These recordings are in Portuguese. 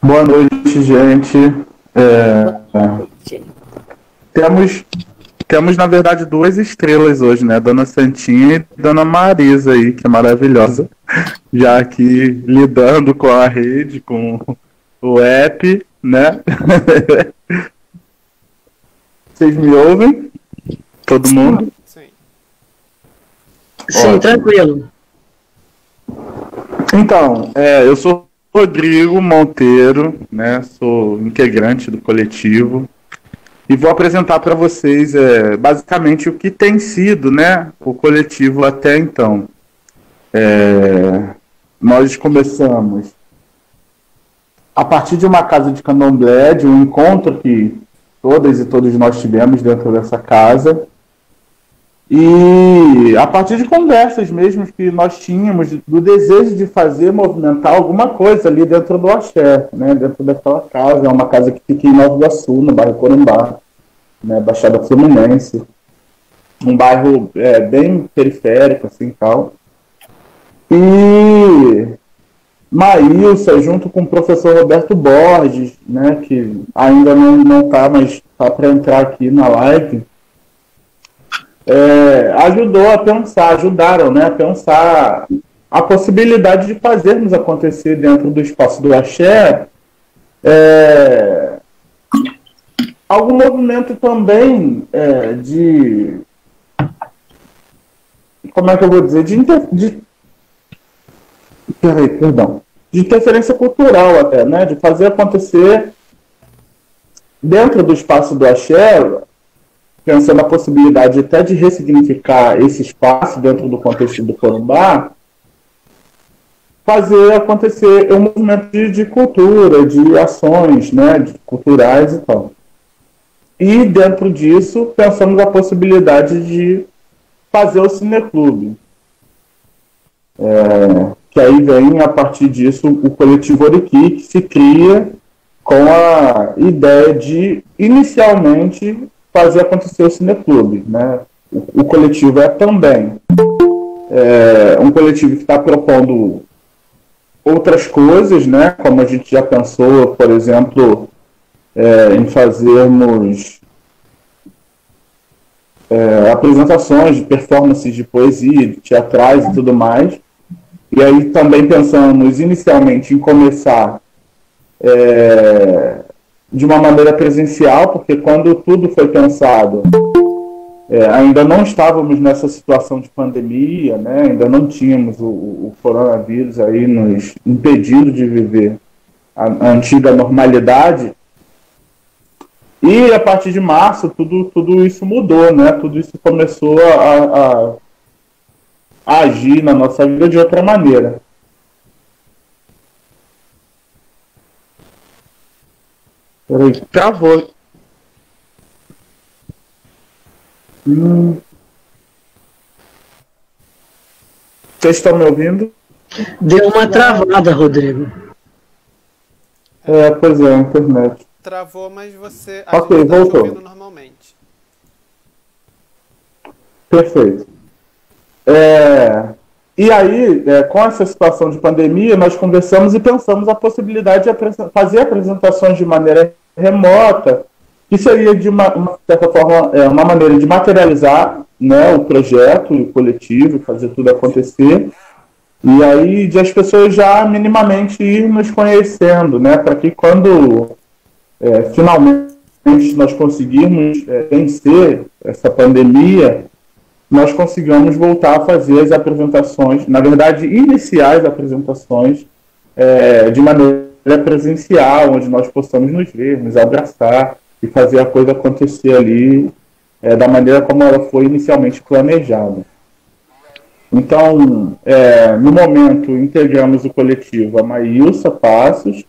Boa noite, gente. É, temos, temos, na verdade, duas estrelas hoje, né? Dona Santinha e Dona Marisa aí, que é maravilhosa. Já aqui lidando com a rede, com o app, né? Vocês me ouvem? Todo mundo? Sim. Sim, Ótimo. tranquilo. Então, eu sou Rodrigo Monteiro, né? Sou integrante do coletivo. E vou apresentar para vocês basicamente o que tem sido, né, o coletivo até então. Nós começamos a partir de uma casa de candomblé, de um encontro que todas e todos nós tivemos dentro dessa casa. E a partir de conversas mesmo que nós tínhamos, do desejo de fazer, movimentar alguma coisa ali dentro do axé, né, dentro daquela casa. É uma casa que fica em Nova Iguaçu, no bairro Corumbá, né, Baixada Fluminense, um bairro bem periférico, assim, tal. E Maílson, junto com o professor Roberto Borges, né, que ainda não está, mas está para entrar aqui na live, ajudaram, né, a pensar a possibilidade de fazermos acontecer dentro do espaço do axé algum movimento também de, como é que eu vou dizer, de interferência cultural até, né, de fazer acontecer dentro do espaço do axé, pensando a possibilidade até de ressignificar esse espaço dentro do contexto do Corumbá, fazer acontecer um movimento de cultura, de ações, né, culturais e tal. E dentro disso, pensamos a possibilidade de fazer o cineclube. Que aí vem, a partir disso, o coletivo Oriqui, que se cria com a ideia de, inicialmente, fazer acontecer o cineclube, né? O coletivo é também um coletivo que está propondo outras coisas, né? Como a gente já pensou, por exemplo, em fazermos apresentações de performances de poesia, de teatrais e tudo mais. E aí também pensamos inicialmente em começar de uma maneira presencial, porque quando tudo foi pensado, ainda não estávamos nessa situação de pandemia, né? Ainda não tínhamos o coronavírus aí nos impedindo de viver a antiga normalidade. E a partir de março tudo isso mudou, né? Tudo isso começou a agir na nossa vida de outra maneira. Peraí, travou. Vocês estão me ouvindo? Deu uma travada, Rodrigo. Pois é, a internet. Travou, mas você Ok, está voltou. ouvindo normalmente. Perfeito. E aí, com essa situação de pandemia, nós conversamos e pensamos a possibilidade de fazer apresentações de maneira remota, que seria, de uma certa forma, uma maneira de materializar, né, o projeto, o coletivo, fazer tudo acontecer, e aí de as pessoas já minimamente ir nos conhecendo, né, para que quando finalmente nós conseguirmos vencer essa pandemia, nós consigamos voltar a fazer as apresentações, na verdade, iniciar as apresentações de maneira presencial, onde nós possamos nos ver, nos abraçar e fazer a coisa acontecer ali da maneira como ela foi inicialmente planejada. Então, no momento, integramos o coletivo a Maílson Passos,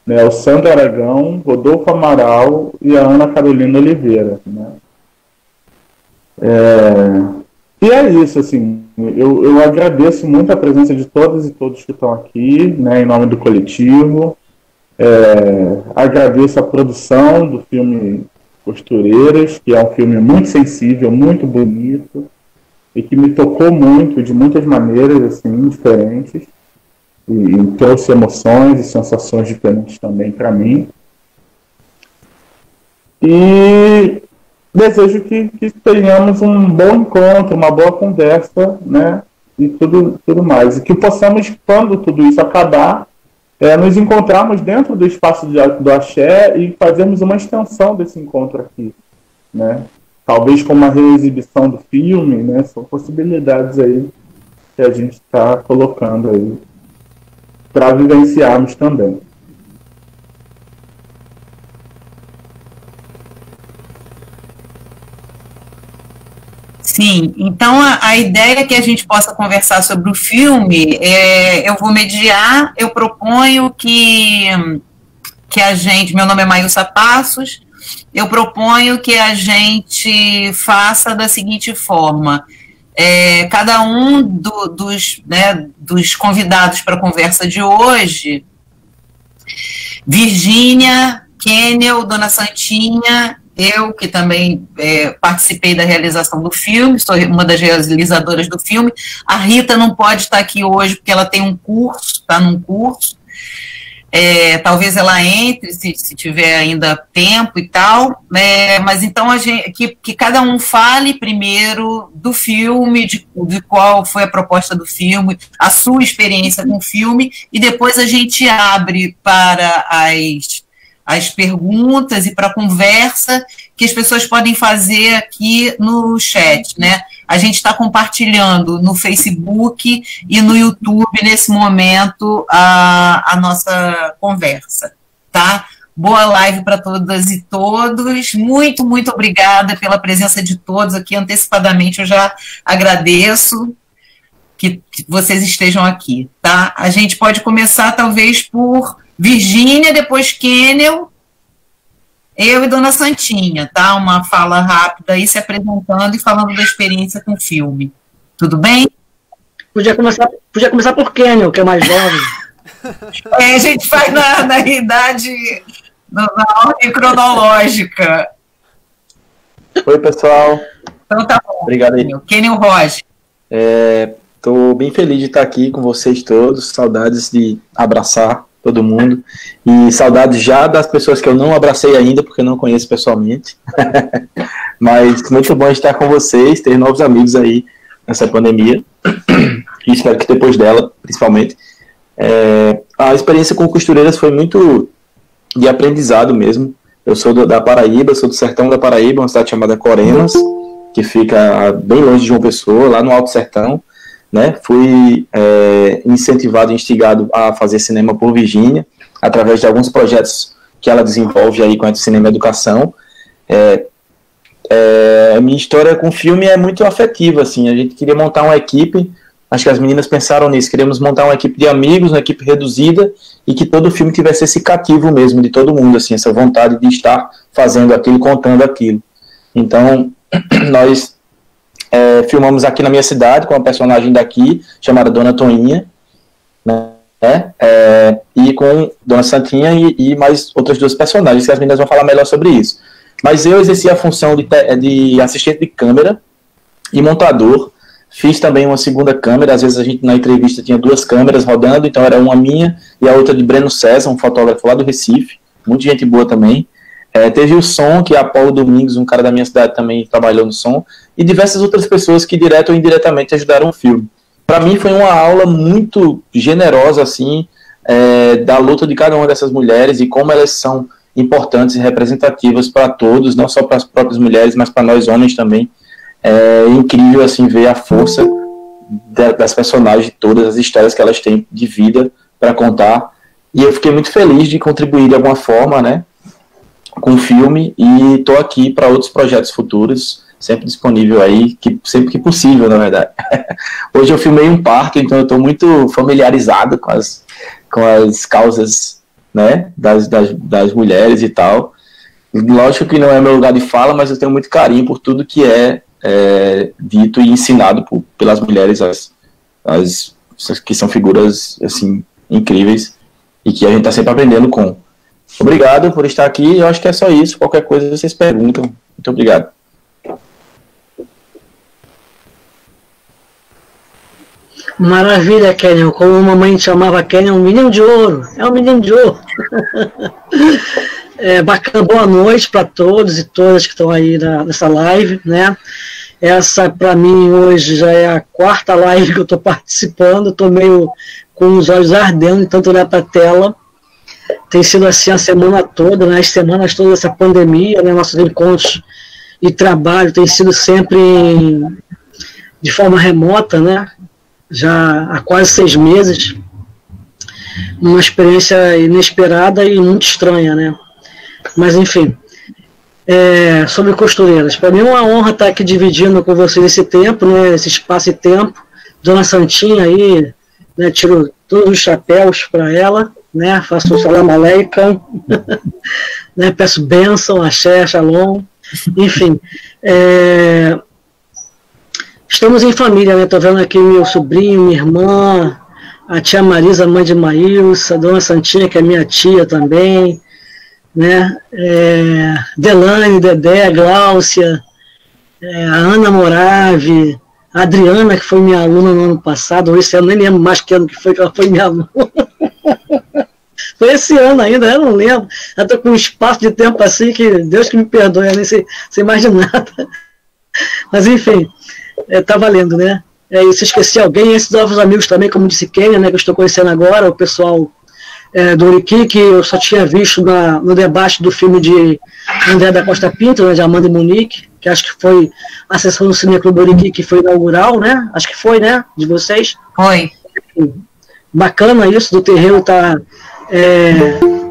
né, o Sandro Aragão, Rodolfo Amaral e a Ana Carolina Oliveira, né? E é isso, assim, eu agradeço muito a presença de todas e todos que estão aqui, né, em nome do coletivo. Agradeço a produção do filme Costureiras, que é um filme muito sensível, muito bonito, e que me tocou muito, de muitas maneiras, assim, diferentes. e trouxe emoções e sensações diferentes também para mim. E desejo que tenhamos um bom encontro, uma boa conversa, né? E tudo mais. E que possamos, quando tudo isso acabar, nos encontrarmos dentro do espaço do Axé e fazermos uma extensão desse encontro aqui, né? Talvez com uma reexibição do filme, né? São possibilidades aí que a gente está colocando aí para vivenciarmos também. Sim, então a ideia é que a gente possa conversar sobre o filme, eu vou mediar, eu proponho que a gente, meu nome é Maílsa Passos, eu proponho que a gente faça da seguinte forma, cada um dos convidados para a conversa de hoje, Virgínia, Kênel, Dona Santinha, eu que também participei da realização do filme, sou uma das realizadoras do filme, a Rita não pode estar aqui hoje porque ela tem um curso, está num curso, talvez ela entre, se tiver ainda tempo e tal, mas então que cada um fale primeiro do filme, de qual foi a proposta do filme, a sua experiência com o filme, e depois a gente abre para as perguntas e para a conversa que as pessoas podem fazer aqui no chat, né? A gente está compartilhando no Facebook e no YouTube, nesse momento, a nossa conversa, tá? Boa live para todas e todos. Muito, muito obrigada pela presença de todos aqui. Antecipadamente, eu já agradeço que vocês estejam aqui, tá? A gente pode começar, talvez, por Virgínia, depois Kênel, eu e Dona Santinha, tá? Uma fala rápida aí, se apresentando e falando da experiência com o filme. Tudo bem? Podia começar por Kênel, que é mais jovem. A gente faz na idade, na ordem cronológica. Oi, pessoal. Então tá bom. Obrigado aí. Kênel Rocha. Estou bem feliz de estar aqui com vocês todos, saudades de abraçar todo mundo, e saudades já das pessoas que eu não abracei ainda, porque eu não conheço pessoalmente, mas muito bom estar com vocês, ter novos amigos aí nessa pandemia, e espero que depois dela, principalmente. A experiência com costureiras foi muito de aprendizado mesmo. Eu sou da Paraíba, sou do sertão da Paraíba, uma cidade chamada Corenas, que fica bem longe de João Pessoa, lá no Alto Sertão, né? Fui incentivado e instigado a fazer cinema por Virgínia, através de alguns projetos que ela desenvolve aí com a Cinema Educação. A minha história com o filme é muito afetiva, assim. A gente queria montar uma equipe, acho que as meninas pensaram nisso, queríamos montar uma equipe de amigos, uma equipe reduzida, e que todo o filme tivesse esse cativo mesmo de todo mundo, assim, essa vontade de estar fazendo aquilo, contando aquilo. Então, nós filmamos aqui na minha cidade com uma personagem daqui, chamada Dona Toinha, né? E com Dona Santinha e mais outras duas personagens, que as meninas vão falar melhor sobre isso. Mas eu exerci a função de assistente de câmera e montador. Fiz também uma segunda câmera, às vezes a gente na entrevista tinha duas câmeras rodando, então era uma minha e a outra de Breno César, um fotógrafo lá do Recife, muita gente boa também. Teve o som, que é Apolo Domingos, um cara da minha cidade também trabalhou no som, e diversas outras pessoas que direto ou indiretamente ajudaram o filme. Para mim foi uma aula muito generosa, assim, da luta de cada uma dessas mulheres e como elas são importantes e representativas para todos, não só para as próprias mulheres, mas para nós homens também. É incrível, assim, ver a força das personagens, todas as histórias que elas têm de vida para contar, e eu fiquei muito feliz de contribuir de alguma forma, né, com o filme, e estou aqui para outros projetos futuros, sempre disponível aí, sempre que possível, na verdade. Hoje eu filmei um parto, então eu estou muito familiarizado com as causas, né, das mulheres e tal. Lógico que não é meu lugar de fala, mas eu tenho muito carinho por tudo que é dito e ensinado pelas mulheres, as que são figuras, assim, incríveis, e que a gente está sempre aprendendo com. Obrigado por estar aqui, eu acho que é só isso. Qualquer coisa vocês perguntam. Muito obrigado. Maravilha, Kenyon. Como a mamãe chamava Kenyon, um menino de ouro. É um menino de ouro. Bacana, boa noite para todos e todas que estão aí nessa live, né? Essa, para mim, hoje já é a 4ª live que eu estou participando. Estou meio com os olhos ardendo, tanto olhar para a tela. Tem sido assim a semana toda, né? As semanas todas dessa pandemia, né? Nossos encontros e trabalho tem sido sempre de forma remota, né? Já há quase 6 meses. Uma experiência inesperada e muito estranha, né? Mas, enfim, sobre costureiras. Para mim é uma honra estar aqui dividindo com vocês esse tempo, né, esse espaço e tempo. Dona Santinha aí, né, tiro todos os chapéus para ela, né, faço o salam aleikum, né, peço bênção, axé, shalom, enfim. Estamos em família, né? Estou vendo aqui meu sobrinho, minha irmã, a tia Marisa, mãe de Maílson, a Dona Santinha, que é minha tia também, né? Delane, Dedé, Gláucia, a Ana Morave, a Adriana, que foi minha aluna no ano passado, esse ano nem lembro mais que ano que ela foi minha aluna. Foi esse ano ainda, eu não lembro. Eu estou com um espaço de tempo assim que Deus que me perdoe, eu nem sei mais de nada. Mas enfim, tá valendo, né? E se esqueci alguém, esses novos amigos também, como disse Kênia, né, que eu estou conhecendo agora, o pessoal do Uriqui, que eu só tinha visto no debate do filme de André da Costa Pinto, né, de Amanda e Monique, que acho que foi a sessão do Cine Clube Uriqui, que foi inaugural, né? Acho que foi, né? De vocês. Foi. Bacana isso, do terreiro estar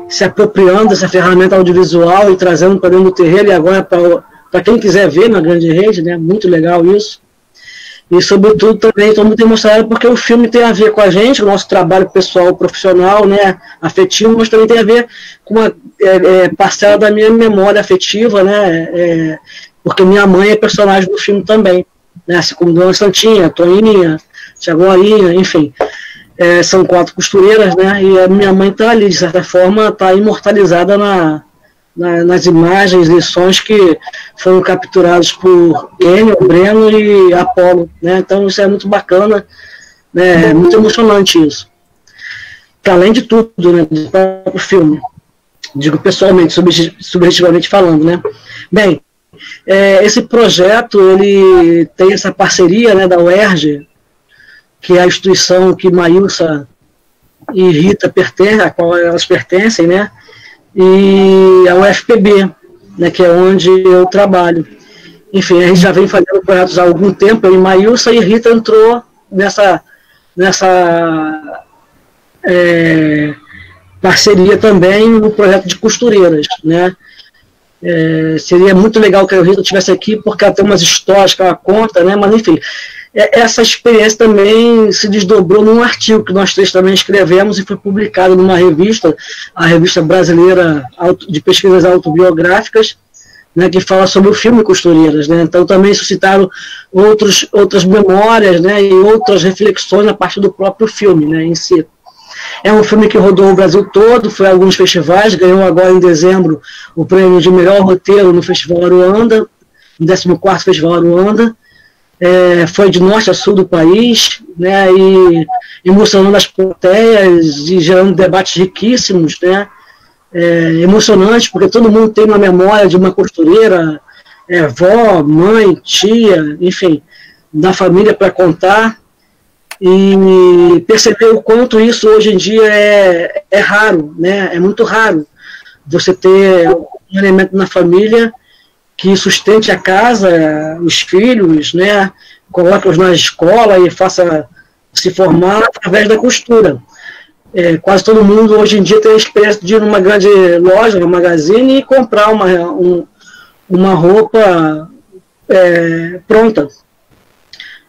se apropriando dessa ferramenta audiovisual e trazendo para dentro do terreiro, e agora para quem quiser ver na grande rede, né? Muito legal isso. E, sobretudo, também estou muito emocionado porque o filme tem a ver com a gente, o nosso trabalho pessoal, profissional, né, afetivo, mas também tem a ver com uma parcela da minha memória afetiva, né, porque minha mãe é personagem do filme também, né, assim como Dona Santinha, Toninha, Tia Glorinha, enfim. São 4 costureiras, né, e a minha mãe está ali, de certa forma, está imortalizada nas imagens, lições que foram capturadas por Enio, Breno e Apolo, né? Então isso é muito bacana, né? É muito emocionante isso. Para além de tudo, né, do próprio filme, digo pessoalmente, subjetivamente falando, né? Bem, esse projeto, ele tem essa parceria, né, da UERJ, que é a instituição que Maílson e Rita pertencem, a qual elas pertencem, né? E a UFPB, né, que é onde eu trabalho. Enfim, a gente já vem fazendo projetos há algum tempo, eu e Maílson, e Rita entrou nessa parceria também no projeto de costureiras, né? Seria muito legal que a Rita estivesse aqui, porque ela tem umas histórias que ela conta, né? Mas enfim, essa experiência também se desdobrou num artigo que nós 3 também escrevemos e foi publicado numa revista, a Revista Brasileira de Pesquisas Autobiográficas, né, que fala sobre o filme Costureiras, né? Então também suscitaram outras memórias, né, e outras reflexões a partir do próprio filme, né, em si. É um filme que rodou o Brasil todo, foi a alguns festivais, ganhou agora em dezembro o prêmio de melhor roteiro no Festival Aruanda, no 14º Festival Aruanda. Foi de norte a sul do país, né, e emocionando as plateias e gerando debates riquíssimos, né, emocionantes, porque todo mundo tem uma memória de uma costureira, vó, mãe, tia, enfim, da família para contar, e perceber o quanto isso hoje em dia é raro, né, é muito raro você ter um elemento na família que sustente a casa, os filhos, né, coloque-os na escola e faça se formar através da costura. Quase todo mundo hoje em dia tem a experiência de ir numa grande loja, uma magazine, e comprar uma roupa pronta,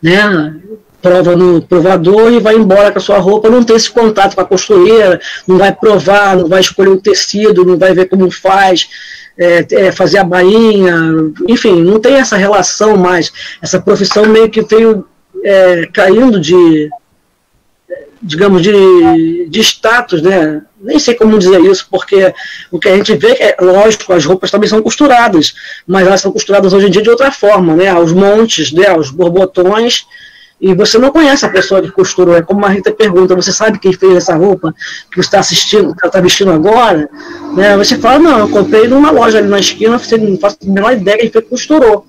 né, prova no provador e vai embora com a sua roupa, não tem esse contato com a costureira, não vai provar, não vai escolher o tecido, não vai ver como faz, fazer a bainha, enfim, não tem essa relação mais. Essa profissão meio que veio caindo digamos, de status, né? Nem sei como dizer isso, porque o que a gente vê lógico, as roupas também são costuradas, mas elas são costuradas hoje em dia de outra forma, né? Aos montes, né? Aos borbotões, e você não conhece a pessoa que costurou. É como a Rita pergunta, você sabe quem fez essa roupa que você está assistindo, que ela está vestindo agora? Né? Você fala, não, eu comprei numa loja ali na esquina, você não faz a menor ideia quem foi que costurou.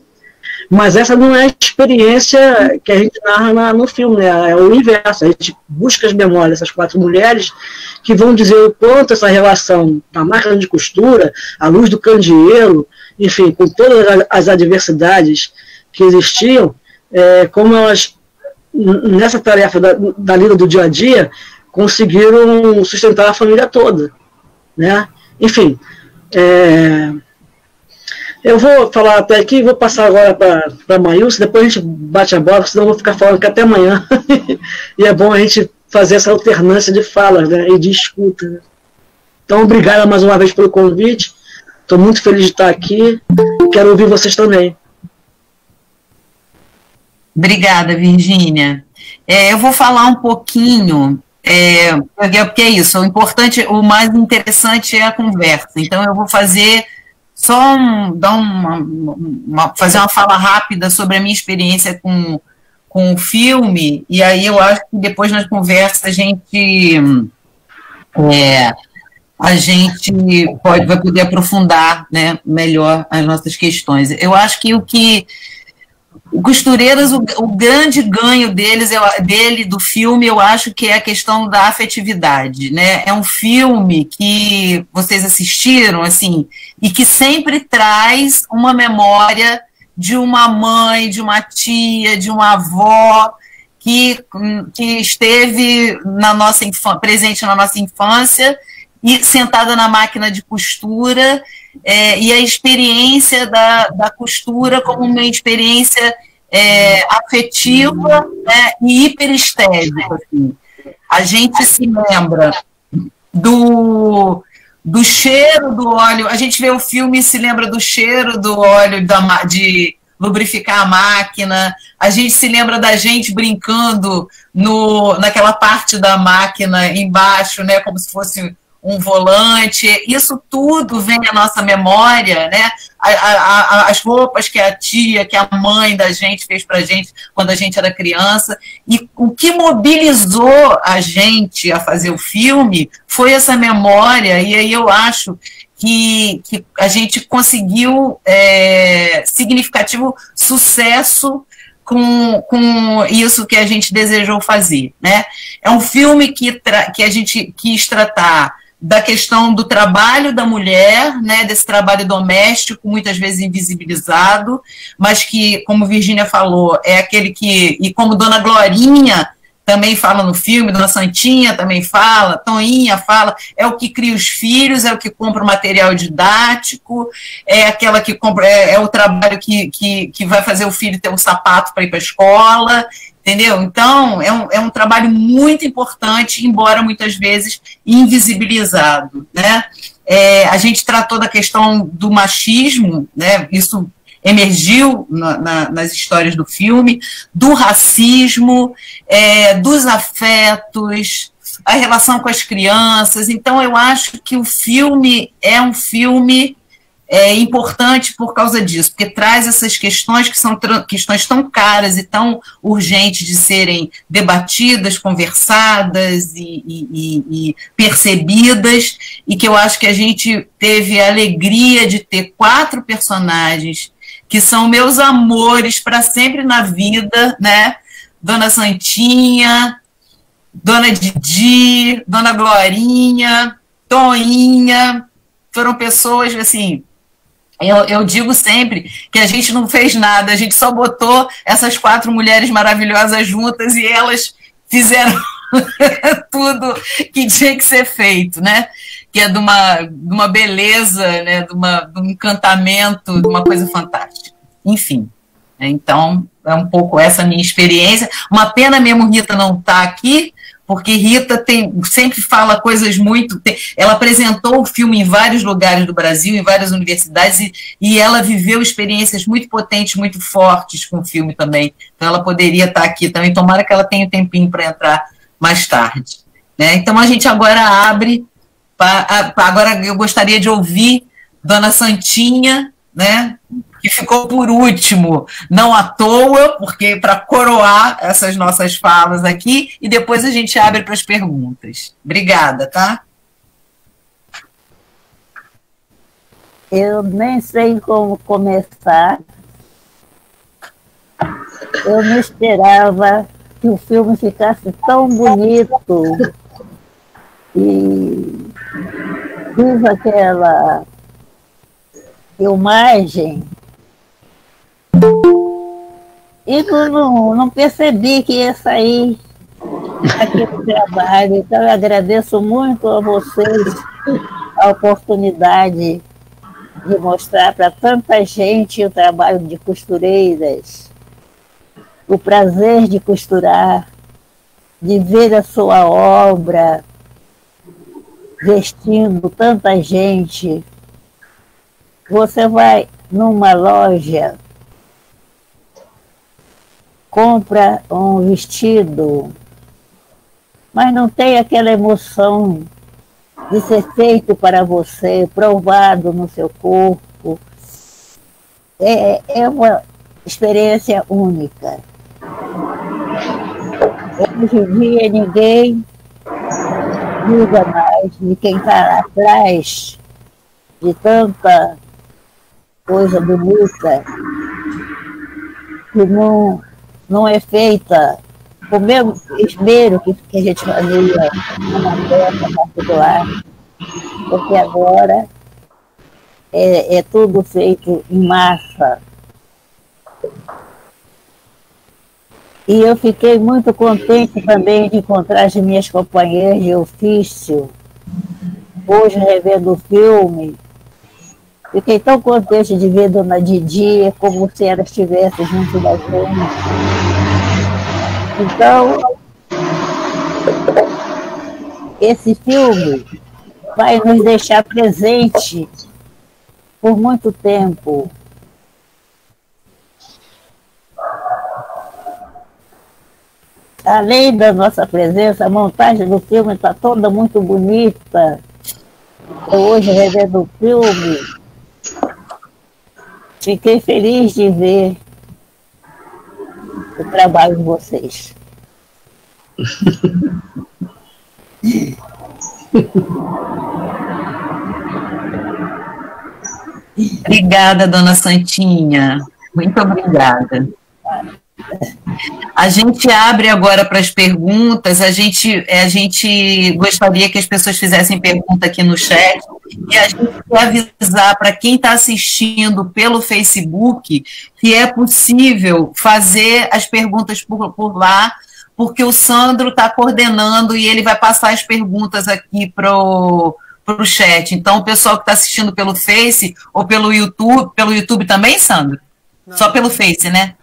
Mas essa não é a experiência que a gente narra no filme, né? É o inverso. A gente busca as memórias dessas 4 mulheres que vão dizer o quanto essa relação da máquina de costura, a luz do candeeiro, enfim, com todas as adversidades que existiam, como elas, nessa tarefa da lida do dia a dia, conseguiram sustentar a família toda, né? Enfim, eu vou falar até aqui e vou passar agora para a Maílson, depois a gente bate a bola, senão eu vou ficar falando aqui até amanhã. E é bom a gente fazer essa alternância de falas, né, e de escuta. Né? Então, obrigado mais uma vez pelo convite. Estou muito feliz de estar aqui. Quero ouvir vocês também. Obrigada, Virgínia. Eu vou falar um pouquinho, porque é isso, o importante, o mais interessante é a conversa. Então, eu vou fazer só fazer uma fala rápida sobre a minha experiência com o filme, e aí eu acho que depois nas conversas a gente vai poder aprofundar, né, melhor as nossas questões. Eu acho que o Costureiras, o grande ganho do filme, eu acho que é a questão da afetividade, né? É um filme que vocês assistiram, assim, e que sempre traz uma memória de uma mãe, de uma tia, de uma avó que esteve presente na nossa infância e sentada na máquina de costura, e a experiência da costura como uma experiência afetiva, né, e hiperestética. Assim. A gente se lembra do cheiro do óleo, a gente vê o filme e se lembra do cheiro do óleo de lubrificar a máquina, a gente se lembra da gente brincando naquela parte da máquina embaixo, né, como se fosse um volante. Isso tudo vem à nossa memória, né? As roupas que a tia, que a mãe da gente fez pra gente quando a gente era criança, e o que mobilizou a gente a fazer o filme foi essa memória, e aí eu acho que a gente conseguiu significativo sucesso com isso que a gente desejou fazer, né? É um filme que a gente quis tratar da questão do trabalho da mulher, né, desse trabalho doméstico, muitas vezes invisibilizado, mas que, como Virgínia falou, é aquele que, e como Dona Glorinha também fala no filme, Dona Santinha também fala, Toinha fala, é o que cria os filhos, é o que compra o material didático, é aquela que compra, é o trabalho que vai fazer o filho ter um sapato para ir para a escola, entendeu? Então, é um trabalho muito importante, embora muitas vezes invisibilizado, né? A gente tratou da questão do machismo, né? Isso emergiu nas histórias do filme, do racismo, dos afetos, a relação com as crianças. Então, eu acho que o filme é um filme importante por causa disso, porque traz essas questões que são questões tão caras e tão urgentes de serem debatidas, conversadas e percebidas, e que eu acho que a gente teve a alegria de ter 4 personagens que são meus amores para sempre na vida, né? Dona Santinha, Dona Didi, Dona Glorinha, Toinha, foram pessoas, assim, eu digo sempre que a gente não fez nada, a gente só botou essas 4 mulheres maravilhosas juntas e elas fizeram tudo que tinha que ser feito, né? Que é de uma beleza, né? de um encantamento, de uma coisa fantástica. Enfim, então é um pouco essa minha experiência. Uma pena mesmo Rita não estar aqui, porque Rita sempre fala coisas muito... Ela apresentou o filme em vários lugares do Brasil, em várias universidades, e ela viveu experiências muito potentes, muito fortes com o filme também. Então ela poderia estar aqui também. Tomara que ela tenha um tempinho para entrar mais tarde. Né? Então a gente agora abre... Agora eu gostaria de ouvir Dona Santinha, né? que ficou por último, não à toa, porque para coroar essas nossas falas aqui, e depois a gente abre para as perguntas. Obrigada, tá? Eu nem sei como começar. Eu não esperava que o filme ficasse tão bonito e fiz aquela filmagem e não percebi que ia sair aquele trabalho. Então, eu agradeço muito a vocês a oportunidade de mostrar para tanta gente o trabalho de costureiras, o prazer de costurar, de ver a sua obra vestindo tanta gente. Você vai numa loja, compra um vestido, mas não tem aquela emoção de ser feito para você, provado no seu corpo. É uma experiência única. Hoje em dia ninguém julga mais de quem está atrás de tanta coisa bonita que não é feita com o mesmo esmero que a gente fazia numa festa particular, porque agora é tudo feito em massa. E eu fiquei muito contente também de encontrar as minhas companheiras de ofício, hoje revendo o filme. Fiquei tão contente de ver Dona Didi, como se ela estivesse junto da gente. Então, esse filme vai nos deixar presente por muito tempo. Além da nossa presença, a montagem do filme está toda muito bonita. Eu hoje revendo o filme, fiquei feliz de ver o trabalho de vocês. Obrigada, dona Santinha. Muito obrigada. A gente abre agora para as perguntas. A gente gostaria que as pessoas fizessem pergunta aqui no chat. E a gente quer avisar para quem está assistindo pelo Facebook que é possível fazer as perguntas por lá, porque o Sandro está coordenando e ele vai passar as perguntas aqui para o chat. Então, o pessoal que está assistindo pelo Face ou pelo YouTube também, Sandro? Não. Só pelo Face, né?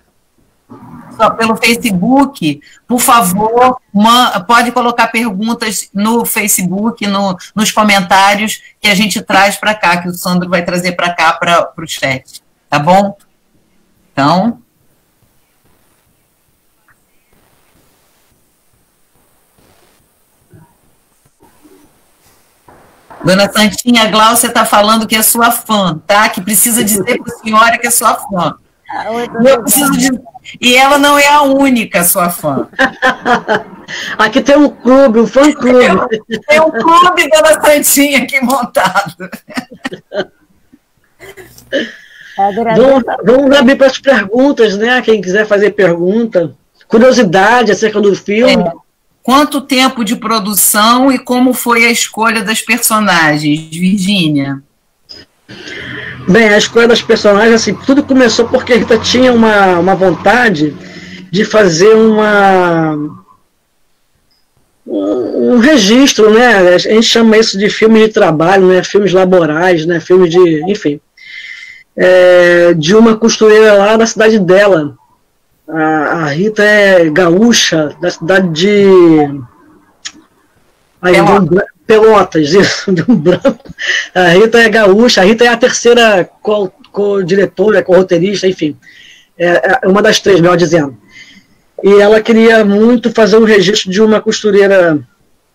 Só pelo Facebook, por favor, pode colocar perguntas no Facebook, nos comentários, que a gente traz para cá, que o Sandro vai trazer para cá, para o chat. Tá bom? Então... Dona Santinha, a Gláucia está falando que é sua fã, tá? Que precisa dizer para a senhora que é sua fã. Eu preciso dizer... E ela não é a única sua fã. Aqui tem um clube, um fã-clube. Tem um clube Dona Santinha aqui montado. Vamos abrir para as perguntas, né? Quem quiser fazer pergunta. Curiosidade acerca do filme. Quanto tempo de produção e como foi a escolha das personagens, Virgínia? Bem, a escolha das personagens, assim, tudo começou porque a Rita tinha uma vontade de fazer um registro, né? A gente chama isso de filme de trabalho, né? Filmes laborais, né? Filme de, enfim, de uma costureira lá da cidade dela. A Rita é gaúcha, da cidade de Pelotas, isso, de um branco. A Rita é gaúcha, a Rita é a terceira co-diretora, co-roteirista, enfim. É uma das três, melhor dizendo. E ela queria muito fazer um registro de uma costureira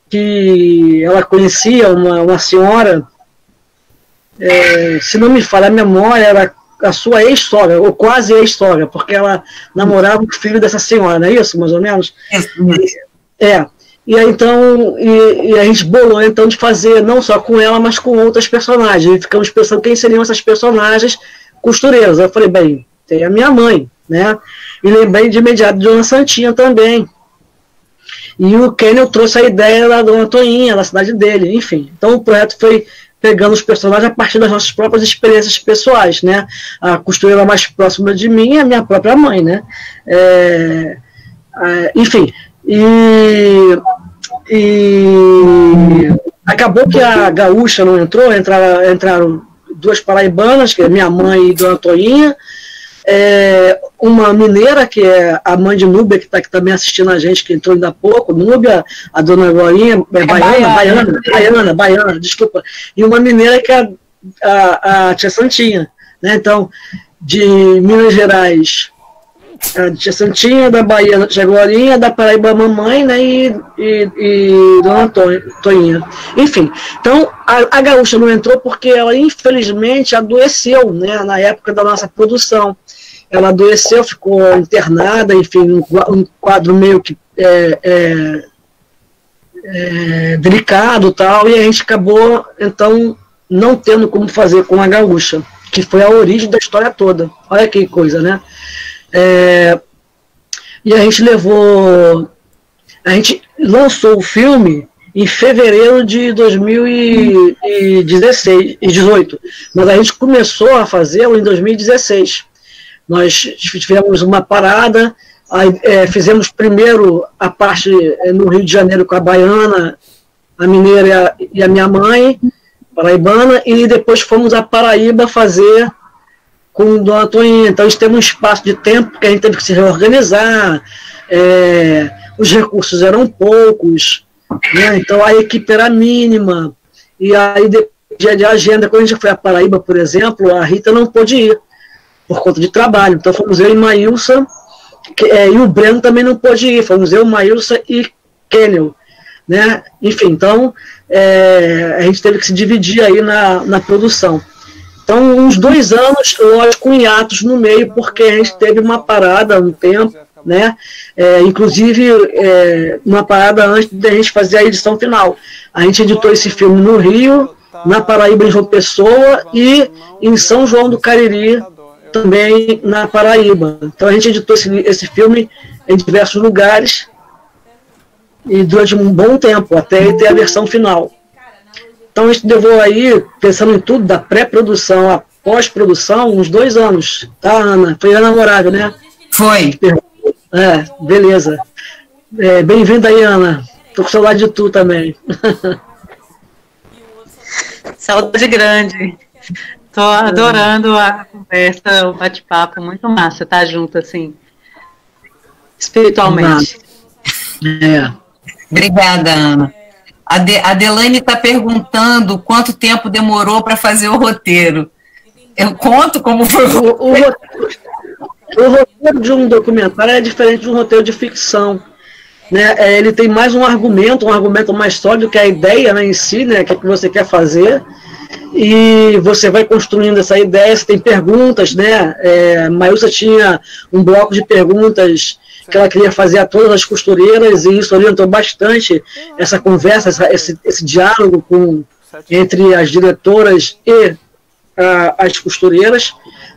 que ela conhecia, uma senhora, se não me falha a memória, era a sua ex-sogra, ou quase ex-sogra, porque ela namorava o filho dessa senhora, não é isso, mais ou menos? E aí, então, e a gente bolou, então, de fazer não só com ela, mas com outras personagens. E ficamos pensando quem seriam essas personagens costureiras. Eu falei, bem, tem a minha mãe, né? E lembrei de imediato de Dona Santinha também. E o Kenel trouxe a ideia da Dona Toinha, da cidade dele, enfim. Então, o projeto foi pegando os personagens a partir das nossas próprias experiências pessoais, né? A costureira mais próxima de mim é a minha própria mãe, né? Enfim... E acabou que a gaúcha não entrou, entraram duas paraibanas, que é minha mãe e Dona Toinha, uma mineira, que é a mãe de Núbia, que está aqui também assistindo a gente, que entrou ainda há pouco, Núbia, a Dona Glorinha, baiana, desculpa, e uma mineira que é a Tia Santinha, né? Então, de Minas Gerais, a Tia Santinha, da Bahia, Tia Glorinha, da Paraíba, a mamãe, né, e Dona Toinha. Enfim, então a gaúcha não entrou porque ela, infelizmente, adoeceu, né, na época da nossa produção. Ela adoeceu, ficou internada, enfim, um quadro meio que delicado, tal, e a gente acabou, então, não tendo como fazer com a gaúcha, que foi a origem da história toda. Olha que coisa, né? E a gente lançou o filme em fevereiro de 2018, mas a gente começou a fazê-lo em 2016. Nós tivemos uma parada, fizemos primeiro a parte no Rio de Janeiro com a baiana, a mineira e a minha mãe, paraibana, e depois fomos a Paraíba fazer com Dona Toinha. Então, a gente teve um espaço de tempo que a gente teve que se reorganizar, os recursos eram poucos, né? Então a equipe era mínima, e aí de agenda, quando a gente foi a Paraíba, por exemplo, a Rita não pôde ir, por conta de trabalho. Então fomos eu e Maílson, e o Breno também não pôde ir, fomos eu, Maílson e Kenel, né? Enfim, então a gente teve que se dividir aí na produção. Então, uns 2 anos, lógico, com hiatos no meio, porque a gente teve uma parada um tempo, né? Inclusive, uma parada antes da gente fazer a edição final. A gente editou esse filme no Rio, na Paraíba, em João Pessoa, e em São João do Cariri, também na Paraíba. Então, a gente editou esse filme em diversos lugares, e durante um bom tempo, até ter a versão final. Então, a gente levou aí, pensando em tudo, da pré-produção à pós-produção, uns 2 anos, tá, Ana? Foi Ana Morável, né? Foi. Beleza. Bem-vinda aí, Ana. Tô com saudade de tu também. Saudade grande. Tô adorando a conversa, o bate-papo, muito massa estar junto, assim, espiritualmente. Obrigada, Ana. A Adelaine está perguntando quanto tempo demorou para fazer o roteiro. Eu conto como foi o roteiro de um documentário é diferente de um roteiro de ficção, né? Ele tem mais um argumento mais sólido, que é a ideia, né, em si, né, que você quer fazer, e você vai construindo essa ideia. Você tem perguntas, né? Maílson tinha um bloco de perguntas que ela queria fazer a todas as costureiras, e isso orientou bastante essa conversa, esse diálogo entre as diretoras e as costureiras.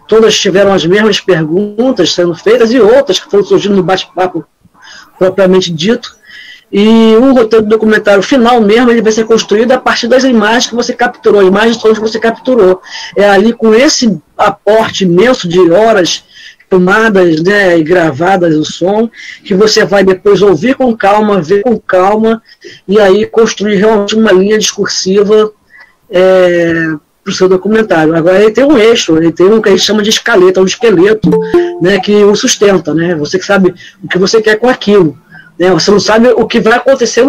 Todas tiveram as mesmas perguntas sendo feitas, e outras que foram surgindo no bate-papo propriamente dito. E o roteiro do documentário final mesmo, ele vai ser construído a partir das imagens que você capturou, imagens todas que você capturou. É ali, com esse aporte imenso de horas filmadas, né, e gravadas, o som, que você vai depois ouvir com calma, ver com calma, e aí construir realmente uma linha discursiva para o seu documentário. Agora, ele tem um eixo, ele tem um que a gente chama de escaleta, um esqueleto, né, que o sustenta, né? Você que sabe o que você quer com aquilo, né? Você não sabe o que vai acontecer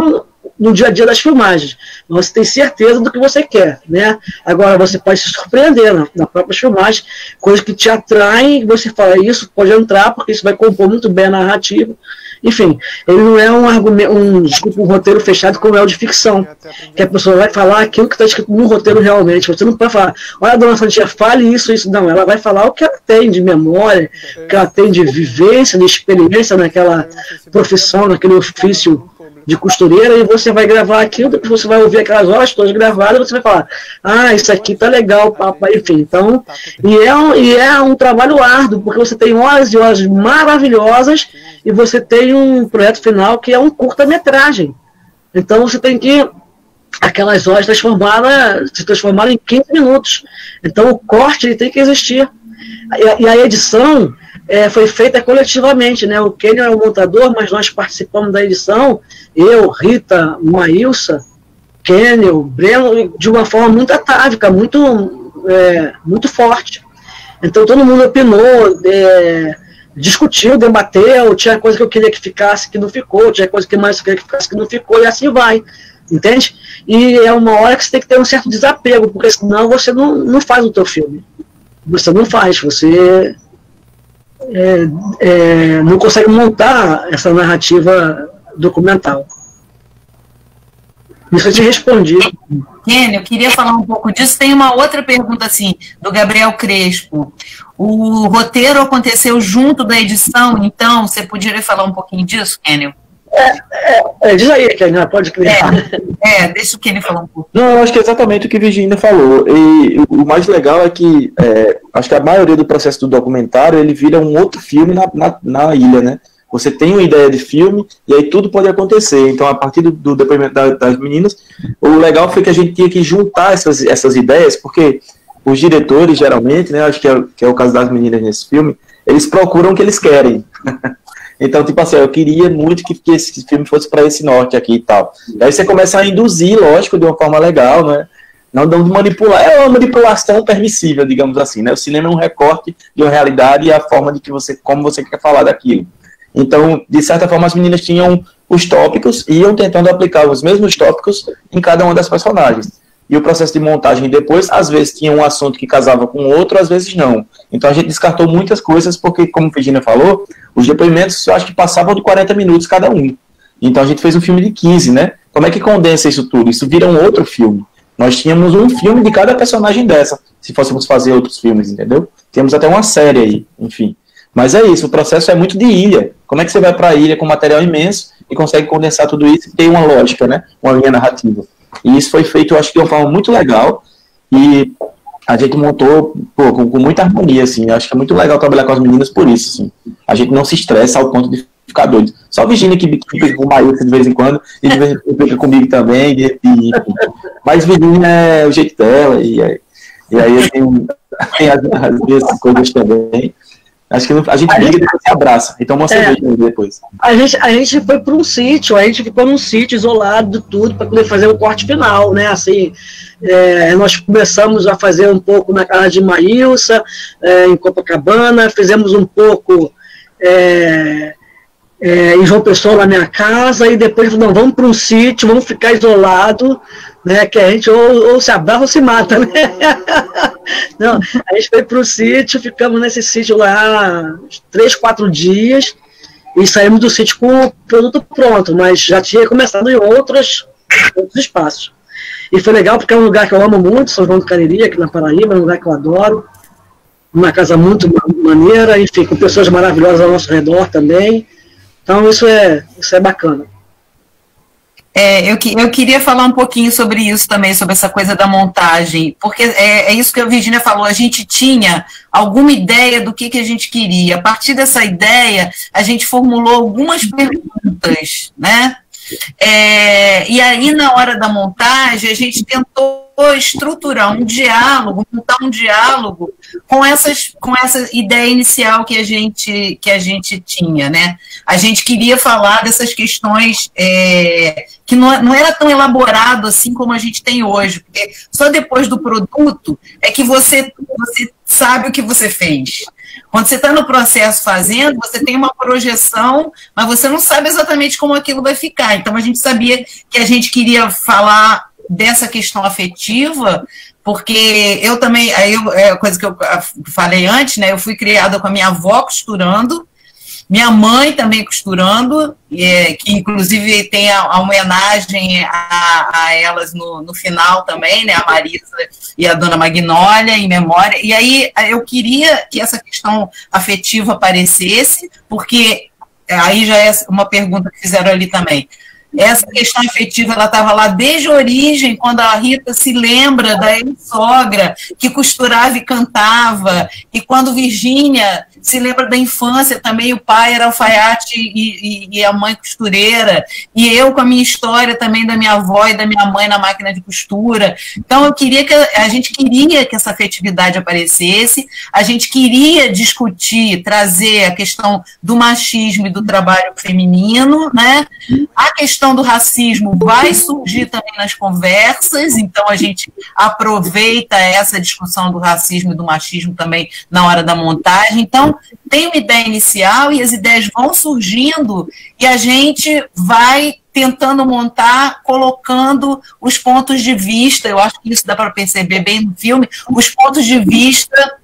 no dia a dia das filmagens, mas você tem certeza do que você quer, né? Agora, você pode se surpreender na própria filmagem, coisas que te atraem, e você fala, isso pode entrar, porque isso vai compor muito bem a narrativa, Enfim, ele não é um argumento, um roteiro fechado como é o de ficção, que a pessoa vai falar aquilo que está escrito no roteiro realmente. Você não pode falar, olha, a dona Santinha, fale isso, isso. Não, ela vai falar o que ela tem de memória, o que ela tem de vivência, de experiência naquela profissão, naquele ofício de costureira, e você vai gravar aquilo, depois você vai ouvir aquelas horas todas gravadas, e você vai falar, ah, isso aqui tá legal, papai, enfim. Então, e é um trabalho árduo, porque você tem horas e horas maravilhosas, e você tem um projeto final que é um curta-metragem. Então, você tem que aquelas horas se transformaram em 15 minutos. Então, o corte ele tem que existir. E a edição foi feita coletivamente, né? O Kenio é o montador, mas nós participamos da edição, eu, Rita, Maílsa, Kenio, Breno, de uma forma muito atávica, muito forte. Então todo mundo opinou, discutiu, debateu, tinha coisa que eu queria que ficasse, que não ficou, tinha coisa que mais eu queria que ficasse, que não ficou, e assim vai, entende? E é uma hora que você tem que ter um certo desapego, porque senão você não faz o teu filme. Você não faz, você não consegue montar essa narrativa documental. Isso eu te respondi. Kenio, eu queria falar um pouco disso. Tem uma outra pergunta, assim, do Gabriel Crespo. O roteiro aconteceu junto da edição, então você poderia falar um pouquinho disso, Kenio? Diz aí, Kenio, pode criar. Deixa o Kenio falar um pouco. Não, eu acho que é exatamente o que a Virginia falou. E o mais legal é que acho que a maioria do processo do documentário ele vira um outro filme na ilha, né? Você tem uma ideia de filme e aí tudo pode acontecer. Então, a partir do depoimento das meninas, o legal foi que a gente tinha que juntar essas ideias, porque os diretores, geralmente, né, acho que é o caso das meninas nesse filme, eles procuram o que eles querem. Então, tipo assim, eu queria muito que esse filme fosse para esse norte aqui e tal. E aí você começa a induzir, lógico, de uma forma legal, né? Não de manipular, é uma manipulação permissível, digamos assim, né? O cinema é um recorte de uma realidade e a forma de como você quer falar daquilo. Então, de certa forma, as meninas tinham os tópicos e iam tentando aplicar os mesmos tópicos em cada uma das personagens. E o processo de montagem depois, às vezes tinha um assunto que casava com o outro, às vezes não. Então a gente descartou muitas coisas, porque, como a Virginia falou, os depoimentos eu acho que passavam de 40 minutos cada um. Então a gente fez um filme de 15, né? Como é que condensa isso tudo? Isso vira um outro filme. Nós tínhamos um filme de cada personagem dessa, se fôssemos fazer outros filmes, entendeu? Temos até uma série aí, enfim. Mas é isso, o processo é muito de ilha. Como é que você vai para a ilha com material imenso e consegue condensar tudo isso e ter uma lógica, né? Uma linha narrativa. E isso foi feito, eu acho que de uma forma muito legal, e a gente montou com muita harmonia, assim. Eu acho que é muito legal trabalhar com as meninas por isso, assim. A gente não se estressa ao ponto de ficar doido. Só a Virginia que fica com o Maílson de vez em quando, e de vez em quando fica comigo também, mas Virginia é o jeito dela, e aí tem as coisas também. Acho que a gente briga e depois se abraça. Então uma cerveja depois. A gente foi para um sítio, a gente ficou num sítio isolado de tudo para poder fazer o corte final, né? Assim, nós começamos a fazer um pouco na casa de Maílsa, em Copacabana, fizemos um pouco em João Pessoa na minha casa, e depois não, vamos para um sítio, vamos ficar isolado, né? Que a gente ou se abraça ou se mata, né? Não, a gente foi para o sítio, ficamos nesse sítio lá 3, 4 dias e saímos do sítio com o produto pronto, mas já tinha começado em outros espaços. E foi legal porque é um lugar que eu amo muito, São João do Cariri, aqui na Paraíba, é um lugar que eu adoro, uma casa muito maneira, enfim, com pessoas maravilhosas ao nosso redor também. Então isso é bacana. Eu queria falar um pouquinho sobre isso também, sobre essa coisa da montagem, porque é isso que a Virginia falou, a gente tinha alguma ideia do que a gente queria. A partir dessa ideia, a gente formulou algumas perguntas, né? E aí, na hora da montagem, a gente tentou estruturar um diálogo, montar um diálogo com essa ideia inicial que a gente tinha, né? A gente queria falar dessas questões que não era tão elaborado assim como a gente tem hoje, porque só depois do produto é que você sabe o que você fez. Quando você está no processo fazendo, você tem uma projeção, mas você não sabe exatamente como aquilo vai ficar. Então, a gente sabia que a gente queria falar dessa questão afetiva, porque eu também, é a coisa que eu falei antes, né? Eu fui criada com a minha avó costurando, minha mãe também costurando, que inclusive tem a homenagem a elas no final também, né, a Marisa e a Dona Magnólia, em memória. E aí eu queria que essa questão afetiva aparecesse, porque aí já é uma pergunta que fizeram ali também. Essa questão afetiva, ela estava lá desde a origem, quando a Rita se lembra da ex-sogra, que costurava e cantava, e quando Virgínia se lembra da infância também, o pai era alfaiate e a mãe costureira, e eu com a minha história também da minha avó e da minha mãe na máquina de costura. Então a gente queria que essa afetividade aparecesse, a gente queria discutir, trazer a questão do machismo e do trabalho feminino, né? A questão do racismo vai surgir também nas conversas, então a gente aproveita essa discussão do racismo e do machismo também na hora da montagem. Então, tem uma ideia inicial e as ideias vão surgindo e a gente vai tentando montar, colocando os pontos de vista, eu acho que isso dá para perceber bem no filme, os pontos de vista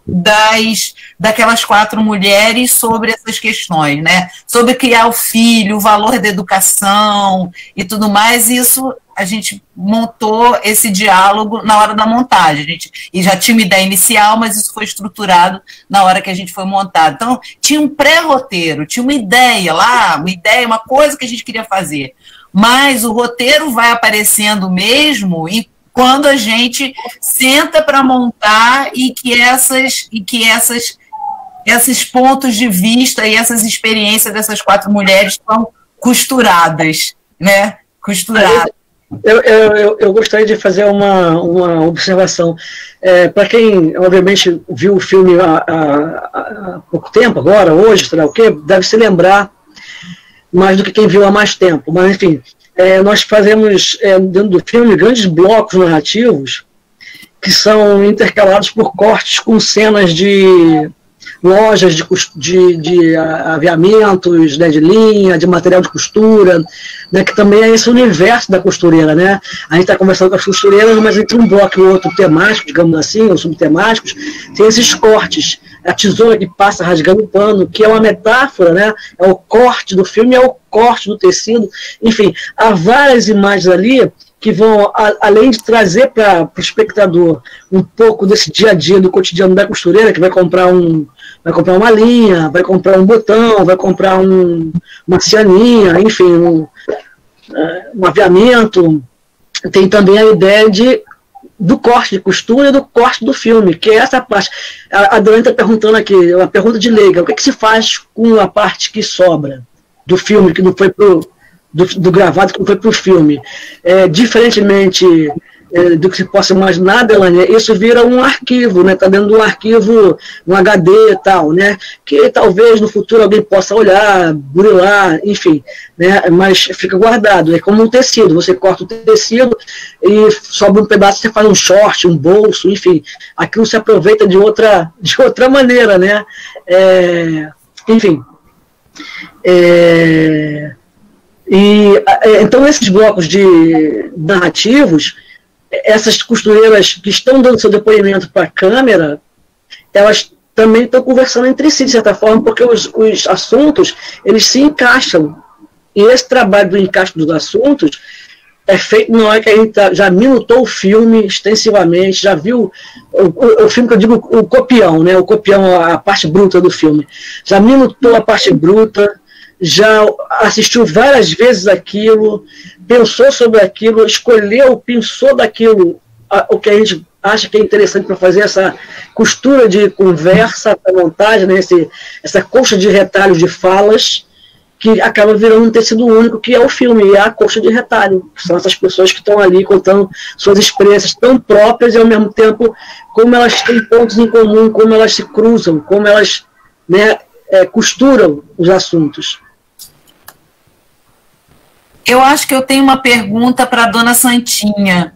daquelas 4 mulheres sobre essas questões, né? Sobre criar o filho, o valor da educação e tudo mais. Isso a gente montou esse diálogo na hora da montagem. E já tinha uma ideia inicial, mas isso foi estruturado na hora que a gente foi montar. Então, tinha um pré-roteiro, tinha uma ideia lá, uma coisa que a gente queria fazer. Mas o roteiro vai aparecendo mesmo quando a gente senta para montar e que esses pontos de vista e essas experiências dessas 4 mulheres estão costuradas, né? Costuradas. Eu gostaria de fazer uma observação. Para quem, obviamente, viu o filme há pouco tempo, agora, hoje, sei lá o quê, deve se lembrar mais do que quem viu há mais tempo. Mas, enfim, nós fazemos, dentro do filme, grandes blocos narrativos que são intercalados por cortes com cenas de lojas de aviamentos, né, de linha, de material de costura, né, que também é esse universo da costureira, né? A gente está conversando com as costureiras, mas entre um bloco e o outro temático, digamos assim, ou subtemáticos, tem esses cortes. A tesoura que passa rasgando o pano, que é uma metáfora, né? É o corte do filme, é o corte do tecido. Enfim, há várias imagens ali que vão, além de trazer para o espectador um pouco desse dia a dia do cotidiano da costureira, que vai comprar uma linha, vai comprar um botão, vai comprar uma cianinha, enfim, um aviamento. Tem também a ideia do corte de costura e do corte do filme, que é essa parte. A Dani está perguntando aqui, uma pergunta de leiga, o que se faz com a parte que sobra do filme, que não foi do gravado, que não foi para o filme? Diferentemente do que se possa imaginar, Delane, isso vira um arquivo, né? Está dentro de um arquivo, um HD e tal, né? Que talvez no futuro alguém possa olhar, burilar, enfim, né? Mas fica guardado, é como um tecido, você corta o tecido e sobra um pedaço, você faz um short, um bolso, enfim, aquilo se aproveita de outra maneira, né? Enfim. Então esses blocos de narrativos, essas costureiras que estão dando seu depoimento para a câmera, elas também estão conversando entre si, de certa forma, porque os assuntos, eles se encaixam. E esse trabalho do encaixe dos assuntos é feito na hora que a gente já minutou o filme extensivamente, já viu o filme que eu digo, o copião, né? O copião, a parte bruta do filme. Já minutou a parte bruta, já assistiu várias vezes aquilo, pensou sobre aquilo, pensou daquilo, o que a gente acha que é interessante para fazer essa costura de conversa, a montagem, né, essa colcha de retalhos de falas, que acaba virando um tecido único, que é o filme, e é a colcha de retalho, que são essas pessoas que estão ali contando suas experiências tão próprias e, ao mesmo tempo, como elas têm pontos em comum, como elas se cruzam, como elas, né, costuram os assuntos. Eu acho que eu tenho uma pergunta para a Dona Santinha.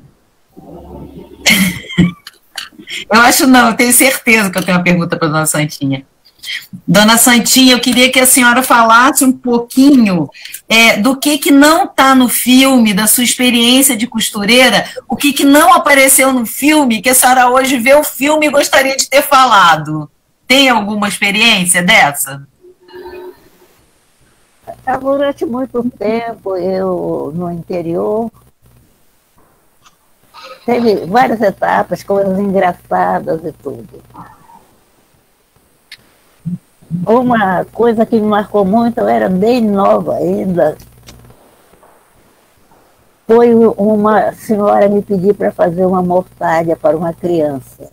Eu tenho certeza que eu tenho uma pergunta para a Dona Santinha. Dona Santinha, eu queria que a senhora falasse um pouquinho do que não está no filme, da sua experiência de costureira, o que não apareceu no filme, que a senhora hoje vê o filme e gostaria de ter falado. Tem alguma experiência dessa? Durante muito tempo, eu no interior, teve várias etapas, coisas engraçadas e tudo. Uma coisa que me marcou muito, eu era bem nova ainda, foi uma senhora me pedir para fazer uma mortalha para uma criança.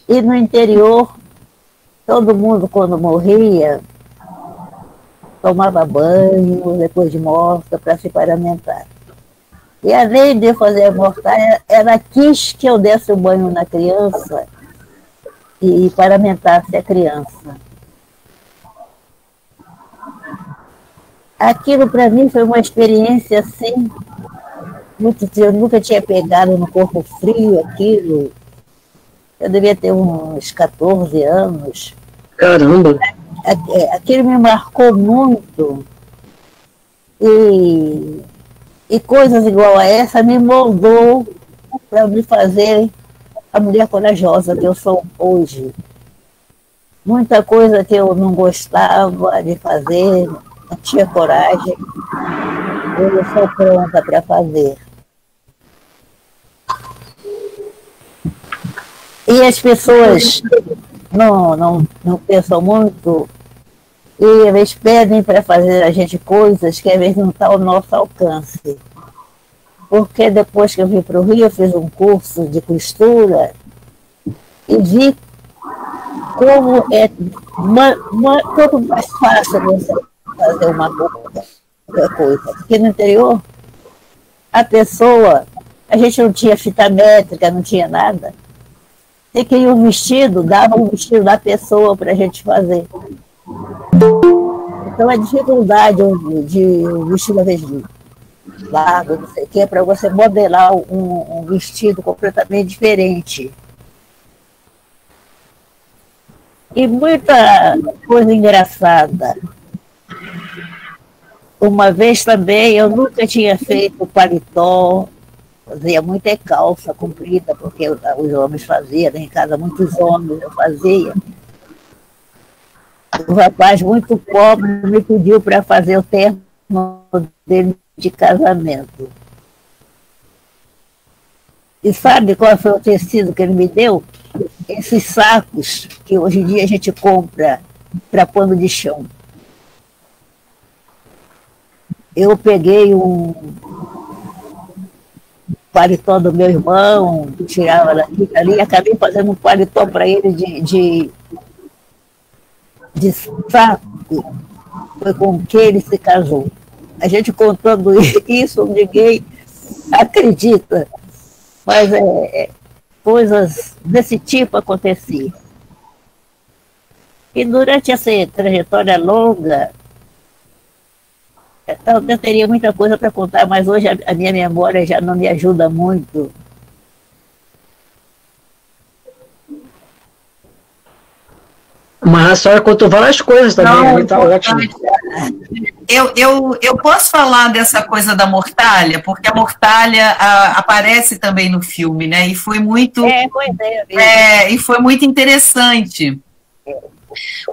E no interior, todo mundo, quando morria, tomava banho depois de morta para se paramentar. E além de fazer a mortalha, ela quis que eu desse o banho na criança e paramentasse a criança. Aquilo para mim foi uma experiência assim, eu nunca tinha pegado no corpo frio aquilo. Eu devia ter uns 14 anos. Caramba! Aquilo me marcou muito. E coisas igual a essa me moldou para me fazer a mulher corajosa que eu sou hoje. Muita coisa que eu não gostava de fazer, não tinha coragem, eu sou pronta para fazer. E as pessoas não pensam muito, e eles pedem para fazer a gente coisas que às vezes não estão ao nosso alcance. Porque depois que eu vim para o Rio, eu fiz um curso de costura e vi como é muito mais fácil você fazer uma roupa, qualquer coisa. Porque no interior, a gente não tinha fita métrica, não tinha nada. Você queria um vestido, dava um vestido da pessoa para a gente fazer. Então a dificuldade de um vestido a vez de largo, não sei o que, é para você modelar um vestido completamente diferente. E muita coisa engraçada. Uma vez também, eu nunca tinha feito paletó, fazia muita calça comprida, porque os homens faziam, em casa muitos homens eu fazia. Um rapaz muito pobre me pediu para fazer o terno dele de casamento. E sabe qual foi o tecido que ele me deu? Esses sacos que hoje em dia a gente compra para pano de chão. Eu peguei um paletó do meu irmão, tirava daqui e ali, e acabei fazendo um paletó para ele de saco. Foi com que ele se casou. A gente contando isso, ninguém acredita. Mas coisas desse tipo aconteciam. E durante essa trajetória longa, eu teria muita coisa para contar, mas hoje a minha memória já não me ajuda muito. Mas a senhora contou várias coisas também, está ótimo. Eu posso falar dessa coisa da mortalha, porque a mortalha aparece também no filme, né? E foi muito, e foi muito interessante.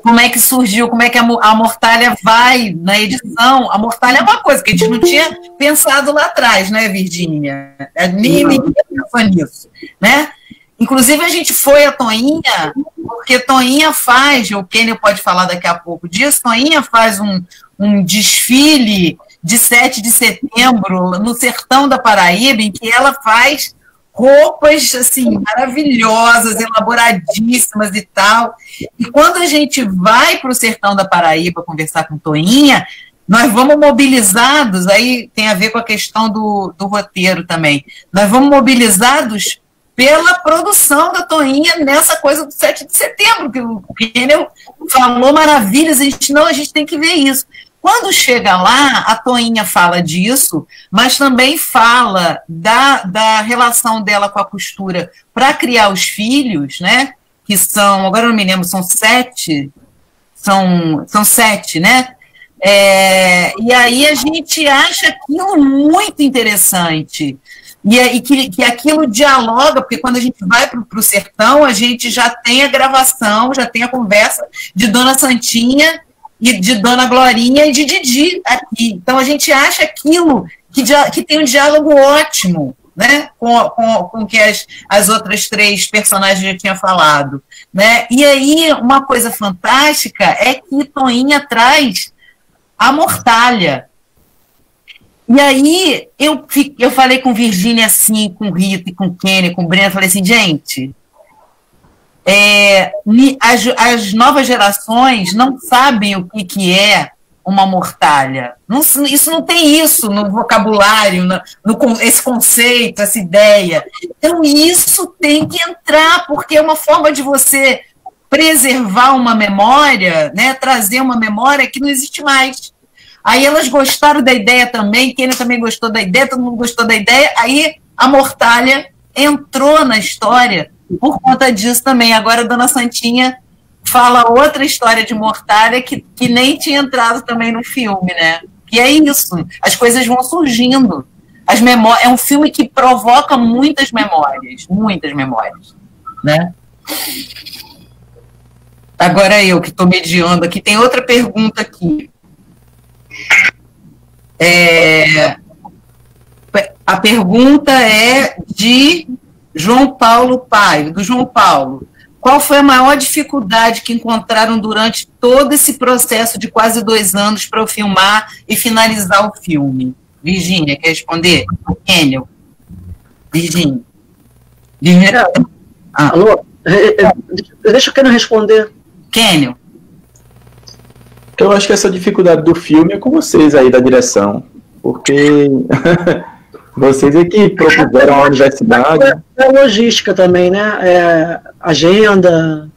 Como é que surgiu, como é que a mortalha vai na edição. A mortalha é uma coisa que a gente não tinha pensado lá atrás, né, Virgínia? Ninguém pensou nisso, né? Inclusive, a gente foi a Toinha, porque Toinha faz, o Kenny pode falar daqui a pouco disso, Toinha faz um desfile de 7 de setembro no sertão da Paraíba, em que ela faz roupas, assim, maravilhosas, elaboradíssimas e tal. E quando a gente vai para o sertão da Paraíba conversar com Toinha, nós vamos mobilizados, aí tem a ver com a questão do roteiro também, nós vamos mobilizados pela produção da Toinha nessa coisa do 7 de setembro, que o Kenel falou maravilhas, a gente tem que ver isso. Quando chega lá, a Toinha fala disso, mas também fala da relação dela com a costura para criar os filhos, né? Que são, agora eu não me lembro, são 7, são 7, né? E aí a gente acha aquilo muito interessante. E que aquilo dialoga, porque quando a gente vai para o sertão, a gente já tem a gravação, já tem a conversa de Dona Santinha e de Dona Glorinha e de Didi aqui. Então a gente acha aquilo que tem um diálogo ótimo, né, com que as outras 3 personagens já tinham falado, né? E aí uma coisa fantástica é que Toinha traz a mortalha. E aí eu falei com Virgínia assim, com Rita e com Kenny, com Breno, falei assim, gente, as novas gerações não sabem o que é uma mortalha. Isso não tem isso no vocabulário, esse conceito, essa ideia. Então, isso tem que entrar, porque é uma forma de você preservar uma memória, né, trazer uma memória que não existe mais. Aí elas gostaram da ideia também, Kenny também gostou da ideia, todo mundo gostou da ideia, aí a mortalha entrou na história por conta disso também. Agora a Dona Santinha fala outra história de mortalha que nem tinha entrado também no filme, né? E é isso, as coisas vão surgindo. É um filme que provoca muitas memórias, né? Agora eu que estou mediando aqui, tem outra pergunta aqui. A pergunta é de João Paulo Paio, do João Paulo. Qual foi a maior dificuldade que encontraram durante todo esse processo de quase 2 anos para eu filmar e finalizar o filme? Virgínia, quer responder? Enel. Virgínia. Alô? Deixa eu querer responder. Kenel. Eu acho que essa dificuldade do filme é com vocês aí da direção, porque vocês é que propuseram a universidade. É logística também, né? Agenda.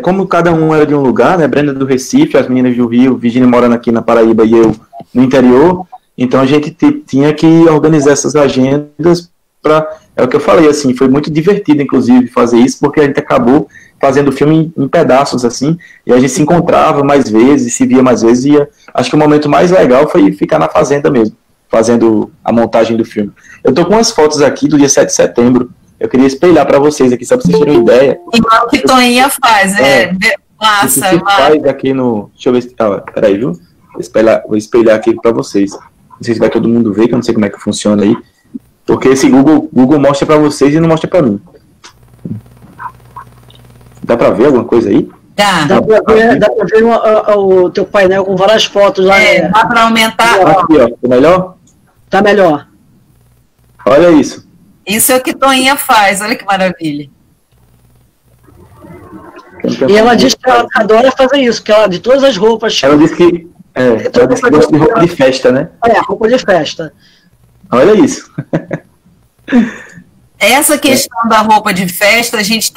Como cada um era de um lugar, né? Brenda do Recife, as meninas do Rio, Virgínia morando aqui na Paraíba e eu no interior. Então a gente tinha que organizar essas agendas para. É o que eu falei, assim, foi muito divertido, inclusive, fazer isso, porque a gente acabou fazendo o filme em pedaços, assim, e a gente se encontrava mais vezes, se via mais vezes, e acho que o momento mais legal foi ficar na fazenda mesmo, fazendo a montagem do filme. Eu tô com umas fotos aqui do dia 7 de setembro, eu queria espelhar para vocês aqui, só para vocês terem uma ideia. Igual que Toinha faz, massa. Faz aqui no... Deixa eu ver se... peraí, viu? Vou espelhar aqui para vocês. Não sei se vai todo mundo ver, que eu não sei como é que funciona aí. Porque esse Google mostra para vocês e não mostra para mim. Dá para ver alguma coisa aí? Dá para ver o teu painel com várias fotos lá. Dá para aumentar. Aqui, ó. Tá melhor? Tá melhor. Olha isso. Isso é o que Toinha faz, olha que maravilha. E ela diz que ela adora fazer isso, que ela, de todas as roupas... Ela disse que gosta de roupa de festa, né? Roupa de festa. Olha isso. Essa questão da roupa de festa, a gente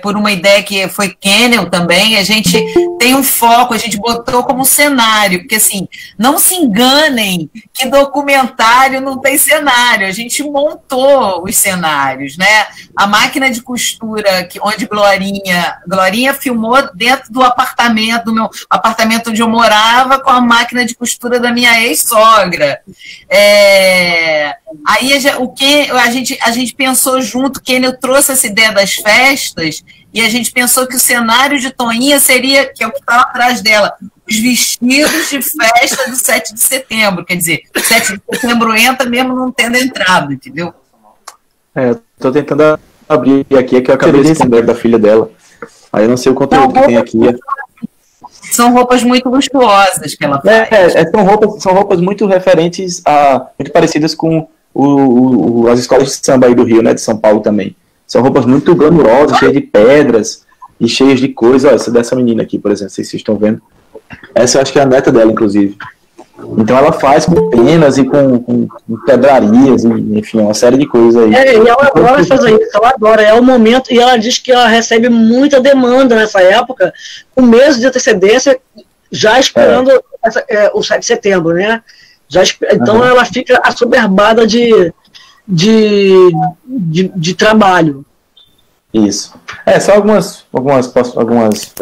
por uma ideia que foi Kenel também, a gente tem um foco, a gente botou como cenário, porque assim, não se enganem que documentário não tem cenário, a gente montou os cenários, né? A máquina de costura, onde Glorinha filmou dentro do meu apartamento onde eu morava, com a máquina de costura da minha ex-sogra. Aí a gente pensou junto, Kenel trouxe essa ideia das festas, e a gente pensou que o cenário de Toinha seria, que é o que está atrás dela, os vestidos de festa do 7 de setembro, quer dizer, 7 de setembro entra mesmo não tendo entrado, entendeu? Estou tentando abrir aqui, que eu acabei de esconder da filha dela, aí eu não sei o conteúdo que tem aqui. São roupas muito luxuosas que ela faz. São roupas muito referentes, muito parecidas com as escolas de samba aí do Rio, né, de São Paulo também. São roupas muito glamurosas, cheias de pedras e cheias de coisas. Olha, essa dessa menina aqui, por exemplo, vocês estão vendo. Essa eu acho que é a neta dela, inclusive. Então ela faz com penas e com pedrarias, enfim, uma série de coisas aí. E ela adora fazer isso, ela adora, é o momento, e ela diz que ela recebe muita demanda nessa época, com meses de antecedência, já esperando o 7 de setembro, né? Então ela fica assoberbada de trabalho. Isso. Só alguns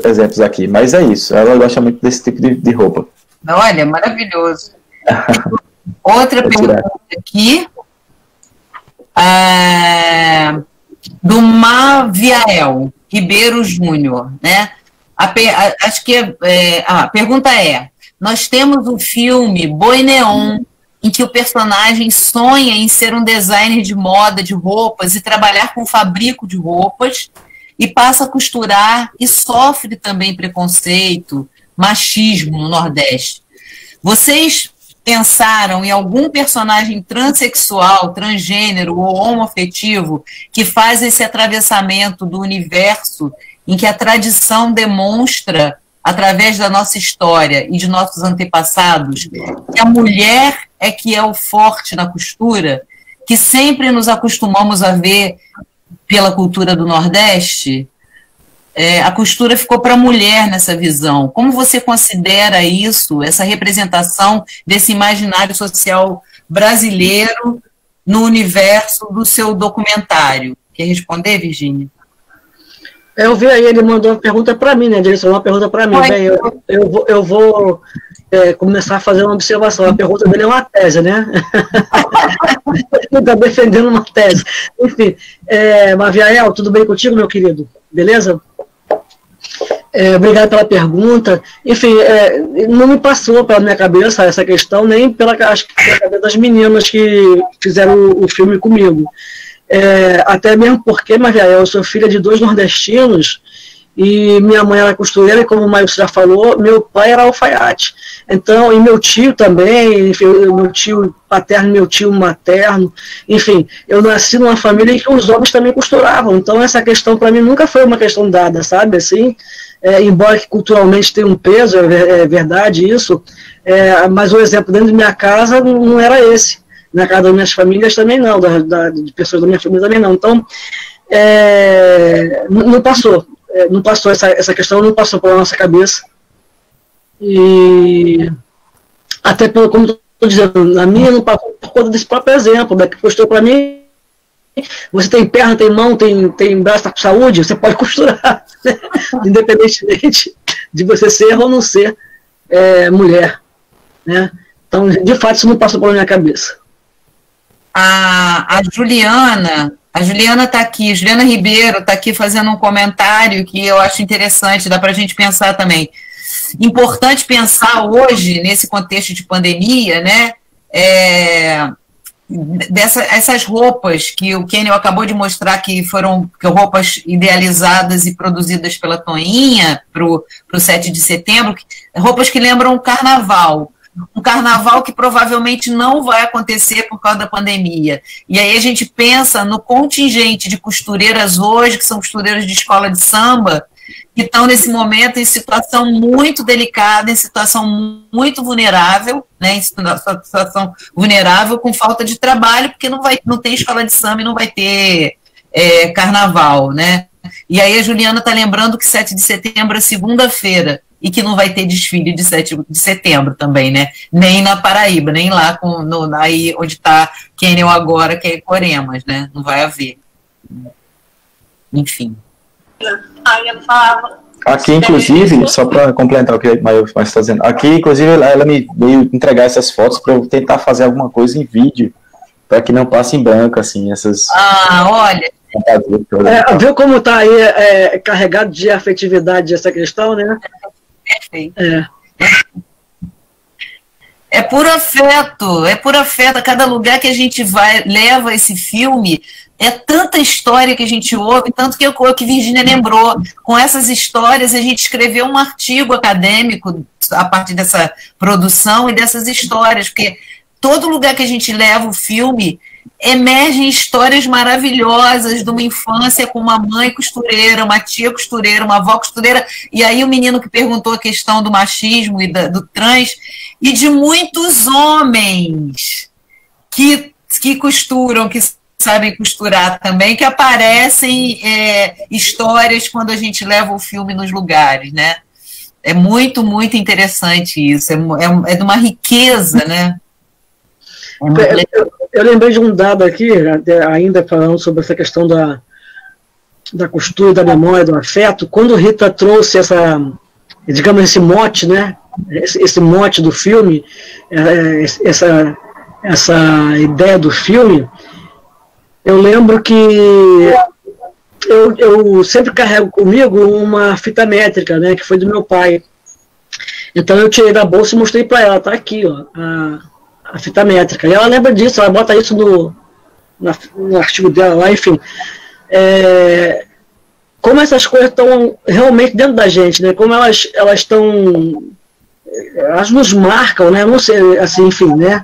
exemplos aqui, mas é isso. Ela gosta muito desse tipo de roupa. Olha, maravilhoso. Outra pergunta aqui. Do Maviael Ribeiro Júnior, né? Acho que a pergunta é: nós temos um filme Boi Neon, em que o personagem sonha em ser um designer de moda de roupas e trabalhar com fabrico de roupas, e passa a costurar e sofre também preconceito, machismo no Nordeste. Vocês pensaram em algum personagem transexual, transgênero ou homoafetivo que faz esse atravessamento do universo em que a tradição demonstra, através da nossa história e de nossos antepassados, que a mulher é que é o forte na costura, que sempre nos acostumamos a ver pela cultura do Nordeste? A costura ficou para a mulher nessa visão. Como você considera isso, essa representação desse imaginário social brasileiro no universo do seu documentário? Quer responder, Virgínia? Eu vi aí, ele mandou uma pergunta para mim, né? Direcionou uma pergunta para mim. Bem, eu vou começar a fazer uma observação. A pergunta dele é uma tese, né? Ele está defendendo uma tese. Enfim, Maviael, tudo bem contigo, meu querido? Beleza? Obrigado pela pergunta. Enfim, não me passou pela minha cabeça essa questão, nem pela cabeça das meninas que fizeram o filme comigo. Até mesmo porque, Maviael, eu sou filha de 2 nordestinos e minha mãe era costureira, e como o Maílson já falou, meu pai era alfaiate. Então, e meu tio também, enfim, meu tio paterno, meu tio materno, enfim, eu nasci numa família em que os homens também costuravam. Então, essa questão para mim nunca foi uma questão dada, sabe, assim, embora que culturalmente tenha um peso, é verdade isso, mas o exemplo dentro de minha casa não era esse. Na casa das minhas famílias também não, de pessoas da minha família também não. Então, não passou. Não passou essa questão, não passou pela nossa cabeça. E até pelo, como estou dizendo, na minha não passou por conta desse próprio exemplo, né, que costurou para mim. Você tem perna, tem mão, tem braço, está com saúde, você pode costurar, né? Independentemente de você ser ou não ser mulher, né? Então, de fato, isso não passou pela minha cabeça. A Juliana está aqui, Juliana Ribeiro está aqui fazendo um comentário que eu acho interessante, dá para a gente pensar também. Importante pensar hoje, nesse contexto de pandemia, né, essas roupas que o Kenel acabou de mostrar que foram roupas idealizadas e produzidas pela Toinha para o 7 de setembro, roupas que lembram o carnaval. Um carnaval que provavelmente não vai acontecer por causa da pandemia. E aí a gente pensa no contingente de costureiras hoje, que são costureiras de escola de samba, que estão nesse momento em situação muito delicada, em situação muito vulnerável, né, em situação vulnerável com falta de trabalho, porque não tem escola de samba e não vai ter carnaval, né? E aí a Juliana está lembrando que 7 de setembro é segunda-feira, e que não vai ter desfile de 7 de setembro também, né? Nem na Paraíba, nem lá aí onde está Kenel agora, que é Coremas, né? Não vai haver. Enfim. Aqui, inclusive, só para complementar o que o Maílson está dizendo, aqui, inclusive, ela me veio entregar essas fotos para eu tentar fazer alguma coisa em vídeo, para que não passe em branco, assim, essas... olha... Viu como está aí carregado de afetividade essa questão, né? Perfeito. É por afeto, a cada lugar que a gente vai, leva esse filme, é tanta história que a gente ouve, tanto que o que Virgínia lembrou, com essas histórias a gente escreveu um artigo acadêmico a partir dessa produção e dessas histórias, porque todo lugar que a gente leva o filme emergem histórias maravilhosas de uma infância com uma mãe costureira, uma tia costureira, uma avó costureira, e aí o menino que perguntou a questão do machismo e do trans, e de muitos homens que costuram, que sabem costurar também, que aparecem histórias quando a gente leva o filme nos lugares, né? É muito, muito interessante isso, é de uma riqueza, né? Eu lembrei de um dado aqui, ainda falando sobre essa questão da costura, da memória, do afeto. Quando Rita trouxe digamos, esse mote, né? Esse mote do filme, essa ideia do filme, eu lembro que eu sempre carrego comigo uma fita métrica, né, que foi do meu pai. Então eu tirei da bolsa e mostrei para ela, tá aqui, ó, a fita métrica. E ela lembra disso, ela bota isso no artigo dela lá, enfim. Como essas coisas estão realmente dentro da gente, né? Como elas estão, elas nos marcam, né? Não sei, assim, enfim, né?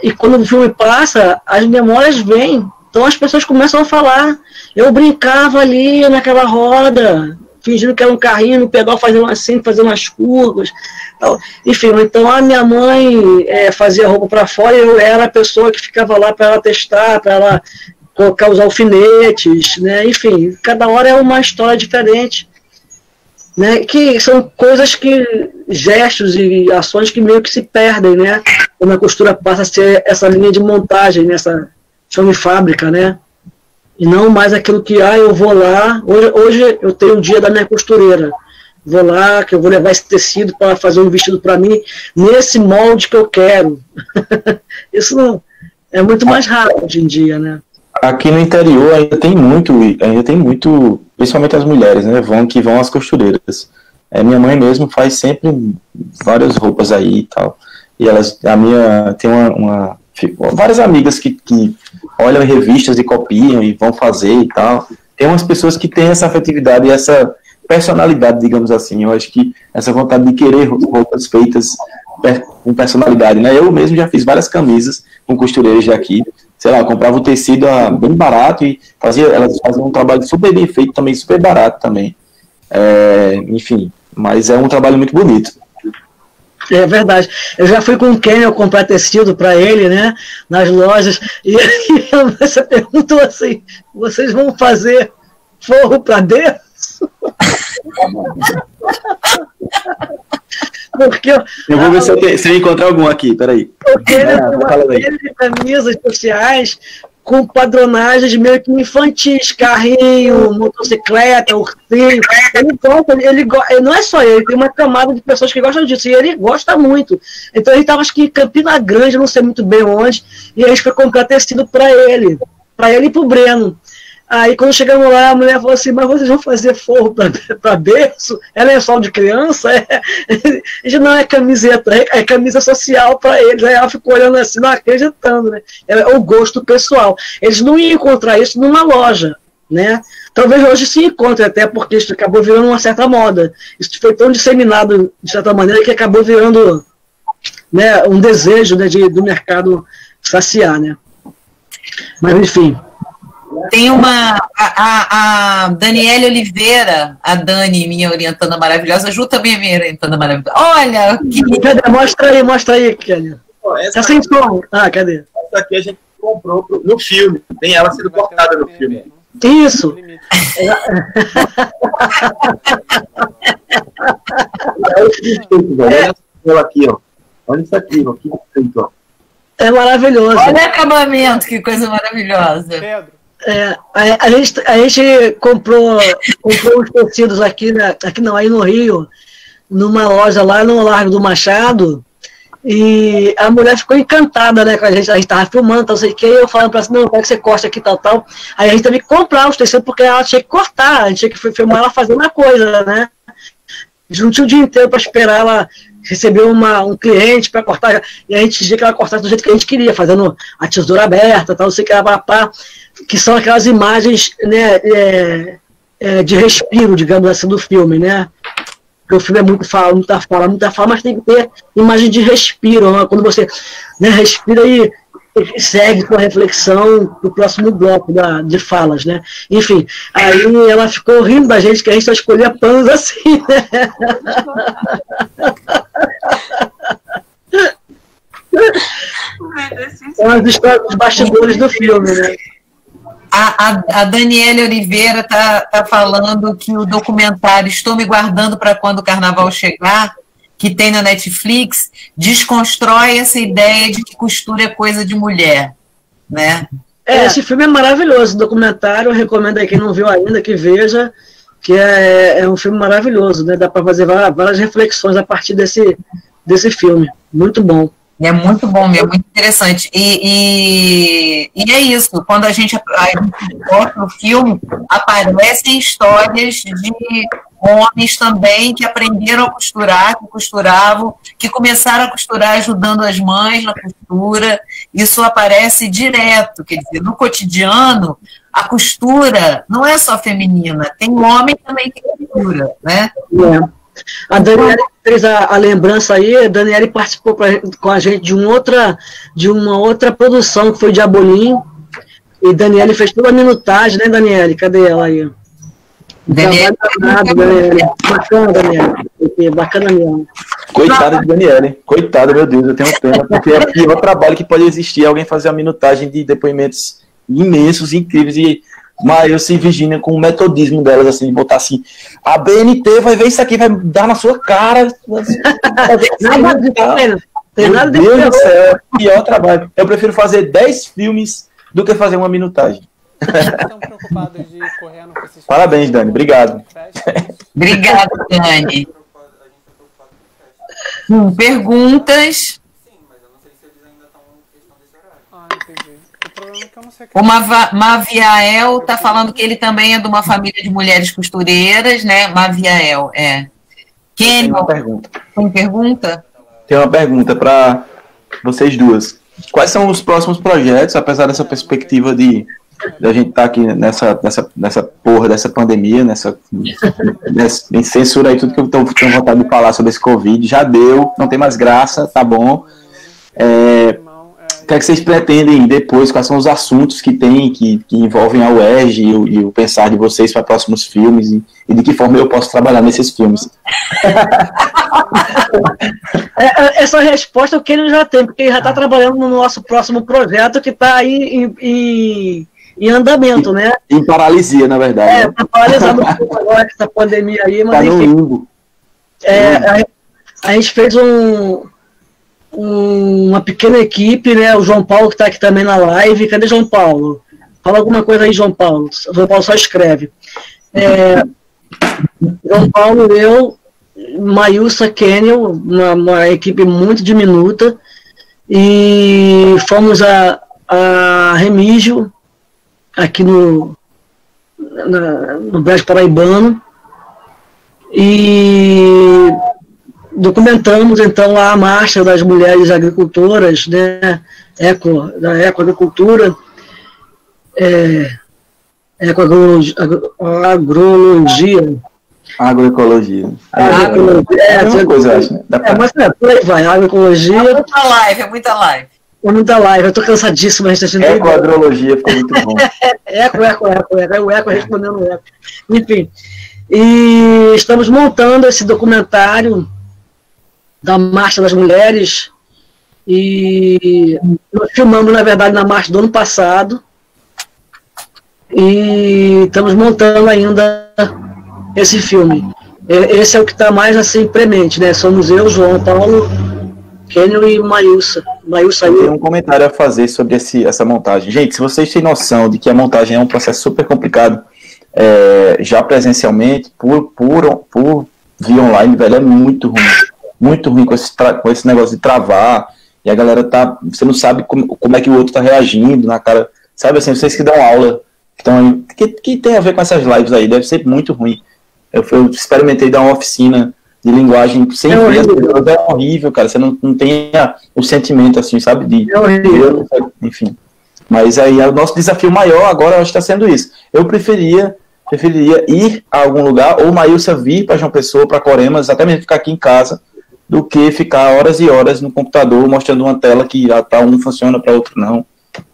E quando o filme passa, as memórias vêm. Então as pessoas começam a falar. Eu brincava ali naquela roda, fingindo que era um carrinho no pedal, fazendo assim, fazendo as curvas. Tal. Enfim, então a minha mãe fazia roupa para fora e eu era a pessoa que ficava lá para ela testar, para ela colocar os alfinetes, né? Enfim, cada hora é uma história diferente, né? Que são coisas gestos e ações que meio que se perdem, né? Quando a costura passa a ser essa linha de montagem, nessa chama de fábrica, né? E não mais aquilo que, eu vou lá, hoje eu tenho o dia da minha costureira, vou lá, que eu vou levar esse tecido para fazer um vestido para mim, nesse molde que eu quero. Isso não, é muito mais rápido hoje em dia, né? Aqui no interior ainda tem muito, principalmente as mulheres, né, que vão às costureiras. Minha mãe mesmo faz sempre várias roupas aí e tal. E tem várias amigas que olham em revistas e copiam e vão fazer e tal. Tem umas pessoas que têm essa afetividade e essa personalidade, digamos assim. Eu acho que essa vontade de querer roupas feitas com personalidade, né? Eu mesmo já fiz várias camisas com costureiras daqui. Sei lá, eu comprava o tecido bem barato e elas faziam um trabalho super bem feito também, super barato também. Enfim, mas é um trabalho muito bonito. É verdade. Eu já fui com o Kenel comprar tecido para ele, né, nas lojas, e você perguntou assim, vocês vão fazer forro para Deus? Porque eu vou ver se eu encontrar algum aqui, peraí. Porque ele tem uma série de camisas sociais com padronagens meio que infantis, carrinho, motocicleta, ursinho. Ele gosta, não é só ele, tem uma camada de pessoas que gostam disso, e ele gosta muito. Então ele estava, acho que em Campina Grande, não sei muito bem onde, e a gente foi comprar tecido para ele e para o Breno. Aí quando chegamos lá, a mulher falou assim, mas vocês vão fazer forro para berço? É lençol de criança? Não, é camiseta, é camisa social para eles. Aí ela ficou olhando assim, não acreditando, né? É o gosto pessoal. Eles não iam encontrar isso numa loja, né? Talvez hoje se encontre, até porque isso acabou virando uma certa moda. Isso foi tão disseminado, de certa maneira, que acabou virando, né, um desejo, né, do mercado saciar, né? Mas, enfim... Tem a Daniele Oliveira, a Dani, minha orientanda maravilhosa, a Ju também é minha orientanda maravilhosa. Olha! Cadê? Mostra aí, Kenny. Tá sem som. Cadê? Essa aqui a gente comprou no filme. Tem ela sendo cortada no filme. Isso! Olha aqui, ó. Olha isso aqui, ó. Que feito, ó. É maravilhoso. Olha o acabamento, que coisa maravilhosa. Pedro. A gente comprou os tecidos aqui aí no Rio, numa loja lá no Largo do Machado, e a mulher ficou encantada, né, com a gente estava filmando, não sei o que, eu falando para ela, não, eu quero que você corte aqui, tal, aí a gente teve que comprar os tecidos, porque ela tinha que cortar, a gente tinha que filmar ela fazendo a coisa, né, a gente não tinha o dia inteiro para esperar ela receber um cliente para cortar, e a gente dizia que ela cortasse do jeito que a gente queria, fazendo a tesoura aberta, tal, não sei o que, que são aquelas imagens, né, de respiro, digamos assim, do filme, né? Porque o filme é muita fala, mas tem que ter imagem de respiro, né? Quando você, né, respira e segue com a reflexão pro próximo bloco de falas, né? Enfim, aí ela ficou rindo da gente, que a gente só escolhia panos assim, né? São as histórias dos bastidores do filme, né? A Daniele Oliveira tá falando que o documentário Estou Me Guardando para Quando o Carnaval Chegar, que tem na Netflix, desconstrói essa ideia de que costura é coisa de mulher, né? Esse filme é maravilhoso, o documentário, eu recomendo a quem não viu ainda que veja, que é um filme maravilhoso, né? Dá para fazer várias reflexões a partir desse filme, muito bom. É muito bom mesmo, muito interessante. E é isso, quando a gente gosta do filme, aparecem histórias de homens também que aprenderam a costurar, que costuravam, que começaram a costurar ajudando as mães na costura. Isso aparece direto, quer dizer, no cotidiano, a costura não é só feminina, tem homem também que costura, né? A Daniele fez a lembrança aí, a Daniele participou com a gente de uma outra produção, que foi Diabolim, e Daniele fez toda a minutagem, né, Daniele? Cadê ela aí? Daniele. Bacana, Daniele. Bacana mesmo. Coitada de Daniele. Coitada, meu Deus, eu tenho pena, porque é o pior trabalho que pode existir, alguém fazer a minutagem de depoimentos imensos, incríveis, e Maílson e Virgínia com o metodismo delas, assim, botar assim, a BNT vai ver isso aqui, vai dar na sua cara. Meu Deus do céu, pior trabalho. Eu prefiro fazer 10 filmes do que fazer uma minutagem. Estão preocupados de correr com esses Parabéns, Dani, obrigado. Obrigada, Dani. Perguntas? Entendi. O problema é que eu não sei O Maviael está falando que ele também é de uma família de mulheres costureiras, né? Maviael, Tem uma pergunta. Tem pergunta? Tem uma pergunta para vocês duas. Quais são os próximos projetos, apesar dessa perspectiva de a gente estar aqui nessa porra dessa pandemia, nessa censura aí, tudo que eu tenho vontade de falar sobre esse Covid, já deu, não tem mais graça, tá bom. O que é que vocês pretendem depois? Quais são os assuntos que tem, que envolvem a UERJ e o pensar de vocês para próximos filmes e de que forma eu posso trabalhar nesses filmes? Essa resposta o Kenny já tem, porque ele já está trabalhando no nosso próximo projeto que está aí em andamento, né? Em paralisia, na verdade. Está paralisando um pouco agora com essa pandemia aí, mas tá no enfim. limbo. A gente fez uma pequena equipe, né? O João Paulo que está aqui também na live. Cadê João Paulo? Fala alguma coisa aí, João Paulo. O João Paulo só escreve. João Paulo, eu, Maílson, Kenny, uma equipe muito diminuta, e fomos a Remígio, aqui no Brejo Paraibano, e documentamos então a marcha das mulheres agricultoras, né, da ecoagricultura, agroecologia. Agroecologia. É uma coisa, eu acho, né? Mas por aí vai, agroecologia. É muita live, é muita live. É muita live, eu tô cansadíssimo, a gente tá sendo. Ecoagrologia ficou muito bom. O eco respondendo o eco. Enfim. E estamos montando esse documentário da Marcha das Mulheres. E nós filmamos, na verdade, na marcha do ano passado. E estamos montando ainda esse filme. Esse é o que está mais assim premente, né? Somos eu, João Paulo, Kenny e Maílson. Maílson aí. Eu tenho um comentário a fazer sobre essa montagem. Gente, se vocês têm noção de que a montagem é um processo super complicado, já presencialmente, por via online, velho, é muito ruim. Muito ruim com esse negócio de travar, e a galera você não sabe como é que o outro tá reagindo na cara, sabe assim, vocês que dão aula, que tem a ver com essas lives aí, deve ser muito ruim. Eu experimentei dar uma oficina de linguagem sem ver as pessoas, é horrível, cara, você não tem o sentimento assim, sabe, enfim. Mas aí o nosso desafio maior agora, eu acho que está sendo isso. Eu preferiria ir a algum lugar, ou Maílson vir para João Pessoa, para Coremas, até mesmo ficar aqui em casa, do que ficar horas e horas no computador mostrando uma tela que para um funciona, para outro não.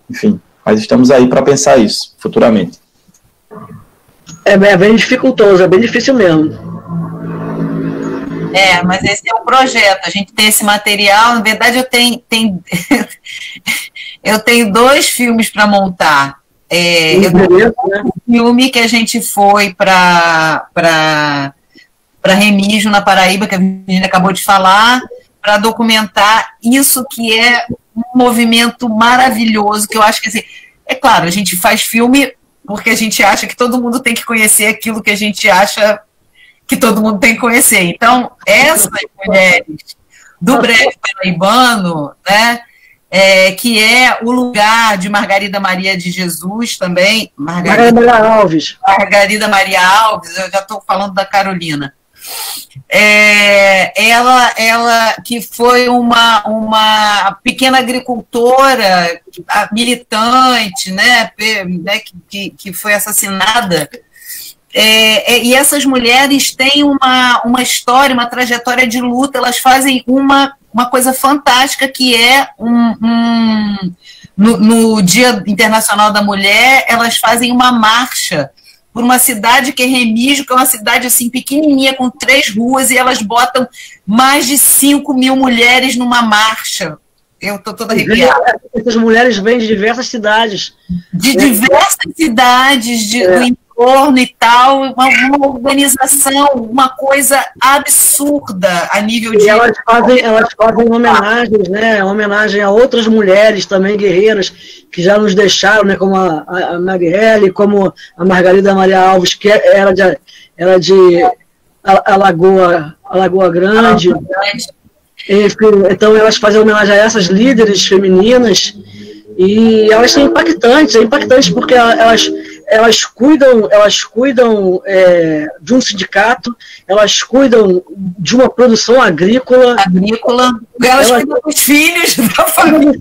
Enfim, mas estamos aí para pensar isso futuramente. É bem dificultoso, é bem difícil mesmo. Mas esse é o projeto, a gente tem esse material, na verdade eu tenho 2 filmes para montar. Eu tenho um filme que a gente foi para Remígio, na Paraíba, que a Virginia acabou de falar, para documentar isso que é um movimento maravilhoso, que eu acho que, assim, é claro, a gente faz filme porque a gente acha que todo mundo tem que conhecer aquilo que a gente acha que todo mundo tem que conhecer. Então, essas mulheres do Brejo Paraibano, né? Que é o lugar de Margarida Maria de Jesus também. Margarida Maria Alves. Margarida Maria Alves, eu já estou falando da Carolina. Ela que foi uma pequena agricultora militante, né, que foi assassinada. E essas mulheres têm uma história, uma trajetória de luta, elas fazem uma coisa fantástica, que é no Dia Internacional da Mulher, elas fazem uma marcha por uma cidade que é Remígio, que é uma cidade assim pequenininha, com 3 ruas, e elas botam mais de 5.000 mulheres numa marcha. Eu estou toda arrepiada. Essas mulheres vêm de diversas cidades. De diversas cidades do entorno e tal, uma organização, uma coisa absurda a nível de... E elas fazem homenagens, né? Homenagem a outras mulheres também, guerreiras, que já nos deixaram, né? Como a Marielle, como a Margarida Maria Alves, que era de Alagoa Grande. Enfim, então elas fazem homenagem a essas líderes femininas, e elas são impactantes porque elas cuidam de um sindicato, elas cuidam de uma produção agrícola, elas cuidam dos filhos da família.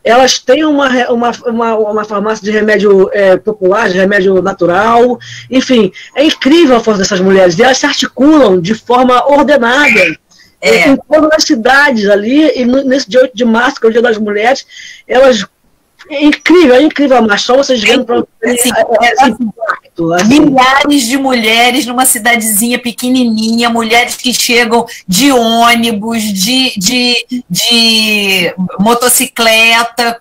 Elas têm uma farmácia de remédio popular, de remédio natural, enfim, é incrível a força dessas mulheres, e elas se articulam de forma ordenada. Em todas as cidades ali, e nesse dia 8 de março, que é o Dia das Mulheres, elas... É incrível, mas só vocês vendo para milhares de mulheres numa cidadezinha pequenininha, mulheres que chegam de ônibus, de motocicleta,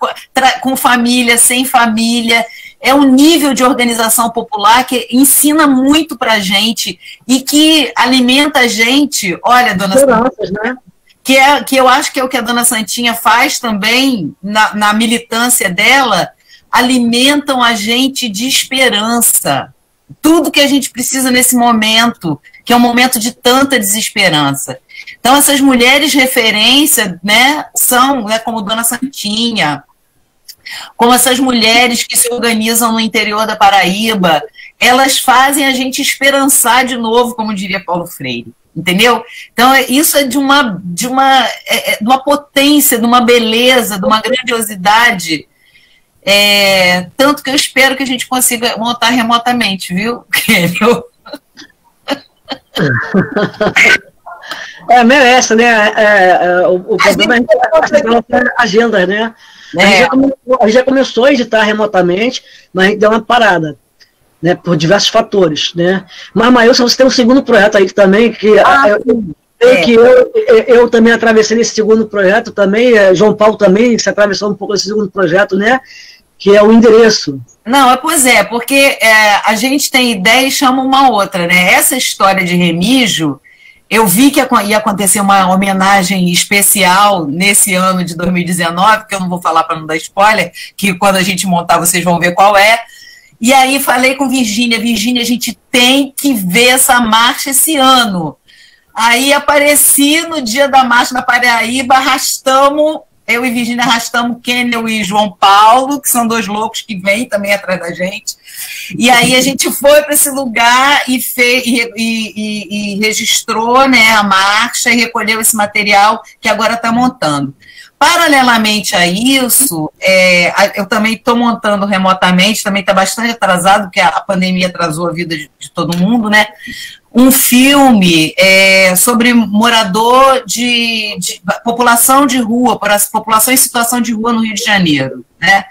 com família, sem família. É um nível de organização popular que ensina muito para a gente e que alimenta a gente. Olha, dona Santinha, que eu acho que é o que a dona Santinha faz também na militância dela, alimentam a gente de esperança. Tudo que a gente precisa nesse momento, que é um momento de tanta desesperança. Então, essas mulheres referência, né, são, né, como dona Santinha, como essas mulheres que se organizam no interior da Paraíba, elas fazem a gente esperançar de novo, como diria Paulo Freire, entendeu? Então, isso é de uma potência, de uma beleza, de uma grandiosidade, tanto que eu espero que a gente consiga montar remotamente, viu? Merece, né? O problema é a agenda, né? A gente já começou a editar remotamente, mas a gente deu uma parada, né, por diversos fatores, né? Mas, Maílson, você tem um segundo projeto aí também, que eu também atravessei nesse segundo projeto também, João Paulo também se atravessou um pouco nesse segundo projeto, né? Que é o endereço. Não, pois é, porque a gente tem ideia e chama uma outra, né? Essa história de Remígio, eu vi que ia acontecer uma homenagem especial nesse ano de 2019, que eu não vou falar para não dar spoiler, que quando a gente montar vocês vão ver qual é. E aí falei com Virgínia, a gente tem que ver essa marcha esse ano. Aí apareci no dia da marcha na Paraíba, eu e Virgínia arrastamos Kênio e João Paulo, que são 2 loucos que vêm também atrás da gente. E aí a gente foi para esse lugar e registrou, né, a marcha e recolheu esse material que agora está montando. Paralelamente a isso, eu também estou montando remotamente, também está bastante atrasado, porque a pandemia atrasou a vida de todo mundo, né? Um filme sobre morador de população de rua, população em situação de rua no Rio de Janeiro, né?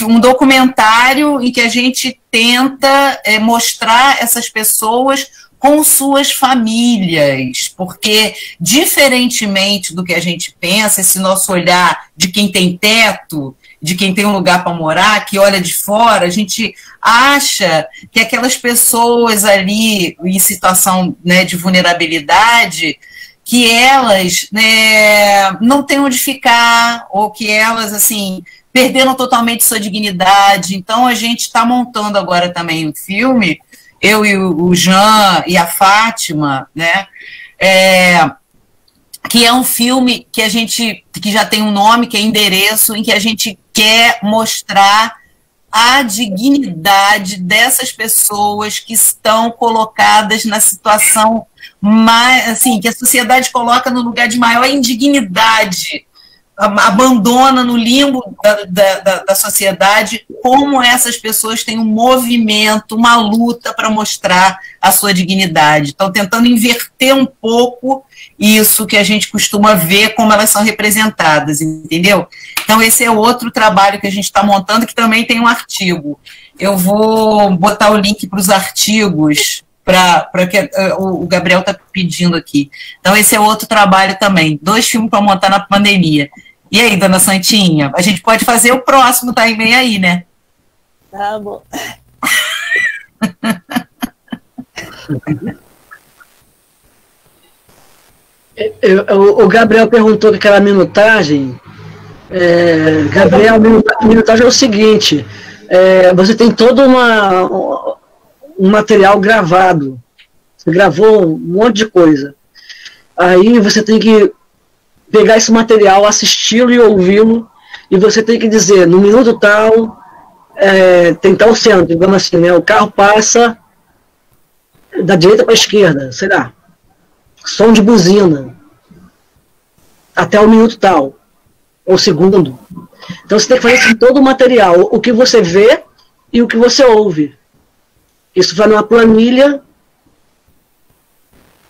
Um documentário em que a gente tenta mostrar essas pessoas com suas famílias, porque, diferentemente do que a gente pensa, esse nosso olhar de quem tem teto, de quem tem um lugar para morar, que olha de fora, a gente acha que aquelas pessoas ali em situação, né, de vulnerabilidade, que elas, né, não têm onde ficar, ou que elas, assim, perderam totalmente sua dignidade. Então, a gente está montando agora também um filme, eu e o Jean e a Fátima, né, que é um filme que já tem um nome, que é Endereço, em que a gente quer mostrar a dignidade dessas pessoas que estão colocadas na situação mais, assim, que a sociedade coloca no lugar de maior indignidade, abandona no limbo da sociedade, como essas pessoas têm um movimento, uma luta para mostrar a sua dignidade. Estão tentando inverter um pouco isso que a gente costuma ver, como elas são representadas, entendeu? Então, esse é outro trabalho que a gente está montando, que também tem um artigo. Eu vou botar o link para os artigos, para que o Gabriel está pedindo aqui. Então, esse é outro trabalho também. 2 filmes para montar na pandemia. E aí, dona Santinha? A gente pode fazer o próximo time aí, né? Tá bom. O Gabriel perguntou que aquela minutagem. Gabriel, a minutagem é o seguinte: você tem todo um material gravado. Você gravou um monte de coisa. Aí você tem que pegar esse material, assisti-lo e ouvi-lo, e você tem que dizer, no minuto tal, tem tal centro, digamos assim, né? O carro passa da direita para a esquerda, sei lá, som de buzina, até o minuto tal, ou segundo. Então você tem que fazer isso em todo o material, o que você vê e o que você ouve. Isso vai numa planilha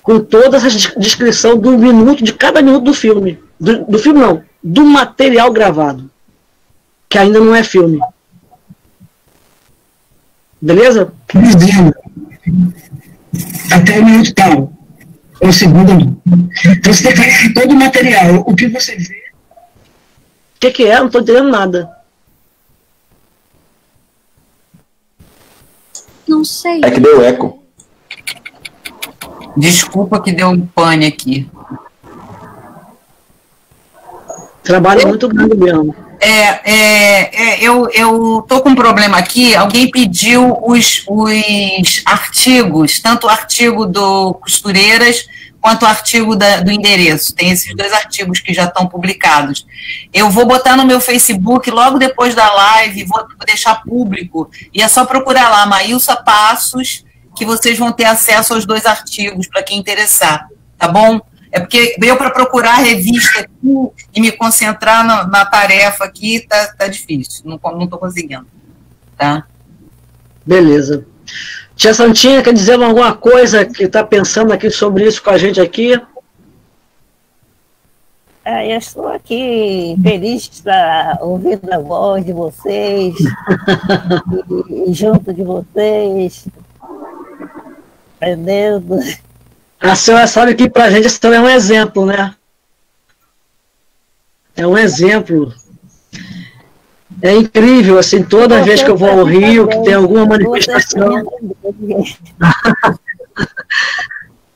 com toda essa descrição do minuto, de cada minuto do filme. Do filme não, do material gravado, que ainda não é filme. Beleza? Dizendo, até o minuto tal, ou segundo. Então você tem que fazer todo o material, o que você vê. O que é? Não estou entendendo nada. Não sei. É que deu eco. Desculpa que deu um pane aqui. Trabalho muito grande mesmo. Eu tô com um problema aqui. Alguém pediu os artigos, tanto o artigo do Costureiras quanto o artigo do Endereço. Tem esses 2 artigos que já estão publicados. Eu vou botar no meu Facebook logo depois da live, vou deixar público, e é só procurar lá, Maílsa Passos, que vocês vão ter acesso aos 2 artigos, para quem interessar, tá bom? É porque eu, para procurar a revista aqui e me concentrar na tarefa aqui, tá difícil, não estou conseguindo, tá? Beleza. Tia Santinha, quer dizer alguma coisa que está pensando aqui sobre isso com a gente aqui? Eu estou aqui feliz de estar ouvindo a voz de vocês, e junto de vocês, aprendendo. A senhora sabe que para a gente a senhora é um exemplo, né? É um exemplo. É incrível, assim, toda vez que eu vou ao Rio, que tem alguma manifestação.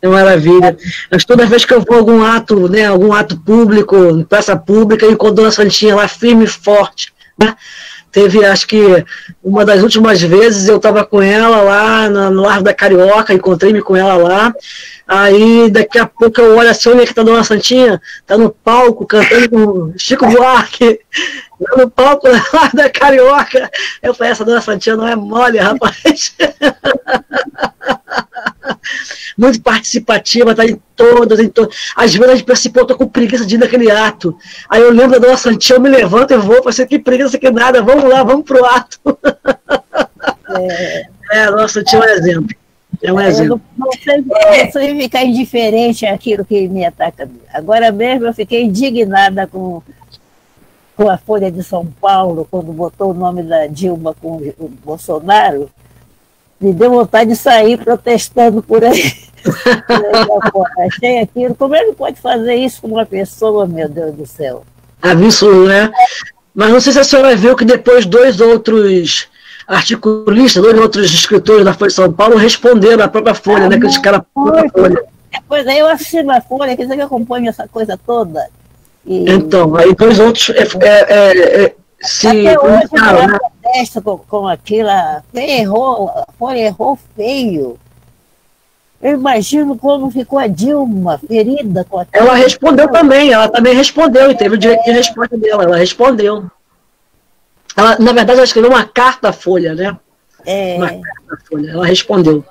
É maravilha. Mas toda vez que eu vou a algum ato, né, algum ato público, praça pública, eu encontro a Dona Santinha lá firme e forte, né? Teve, acho que, uma das últimas vezes eu estava com ela lá no Largo da Carioca, encontrei-me com ela lá, aí daqui a pouco eu olho assim, onde é que está a Dona Santinha? Está no palco, cantando com Chico Buarque, no palco lá da Carioca. Eu falei, essa Dona Santinha não é mole, rapaz. Muito participativa, tá em todas. Às vezes a gente pensa, pô, eu tô com preguiça de ir naquele ato. Aí eu lembro da Dona Santinha, eu me levanto e vou, pensei, que preguiça que nada, vamos lá, vamos pro ato. A Dona Santinha é um exemplo. É um exemplo. Não sei ficar indiferente àquilo que me ataca. Agora mesmo eu fiquei indignada com a Folha de São Paulo, quando botou o nome da Dilma com o Bolsonaro. Me deu vontade de sair protestando por aí. Achei aquilo. Como é que pode fazer isso com uma pessoa, meu Deus do céu? Absurdo, né? Mas não sei se a senhora viu que depois 2 outros articulistas, 2 outros escritores da Folha de São Paulo responderam à própria Folha, né? Criticaram a própria Folha. Pois é, eu assino a Folha, quer dizer que eu acompanho essa coisa toda. Então, aí 2 outros se até hoje né? Protesto com aquilo, errou feio. Eu imagino como ficou a Dilma, ferida com aquilo. Ela respondeu também, ela também respondeu, e teve o direito de resposta dela, ela respondeu. Ela, na verdade, ela escreveu uma carta à Folha, né? Uma carta à Folha, ela respondeu.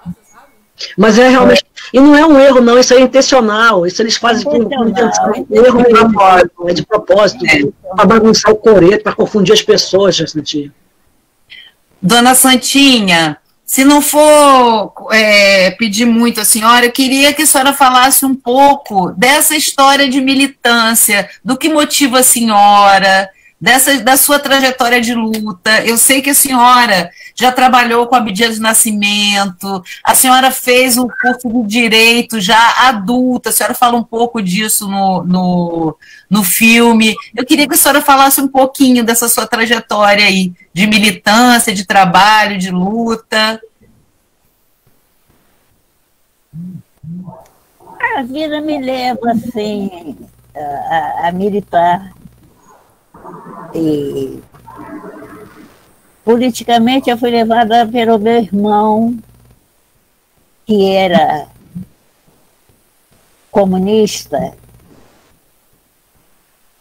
Mas é realmente. E não é um erro, não, isso é intencional, isso eles fazem com intenção. Erro de propósito, é de propósito, para bagunçar o coreto, para confundir as pessoas, Santinha. Dona Santinha, se não for pedir muito a senhora, eu queria que a senhora falasse um pouco dessa história de militância, do que motiva a senhora, da sua trajetória de luta. Eu sei que a senhora já trabalhou com Abdias do Nascimento, a senhora fez um curso de Direito já adulta, a senhora fala um pouco disso no filme. Eu queria que a senhora falasse um pouquinho dessa sua trajetória aí, de militância, de trabalho, de luta. A vida me leva, assim, a militar. E politicamente eu fui levada pelo meu irmão, que era comunista,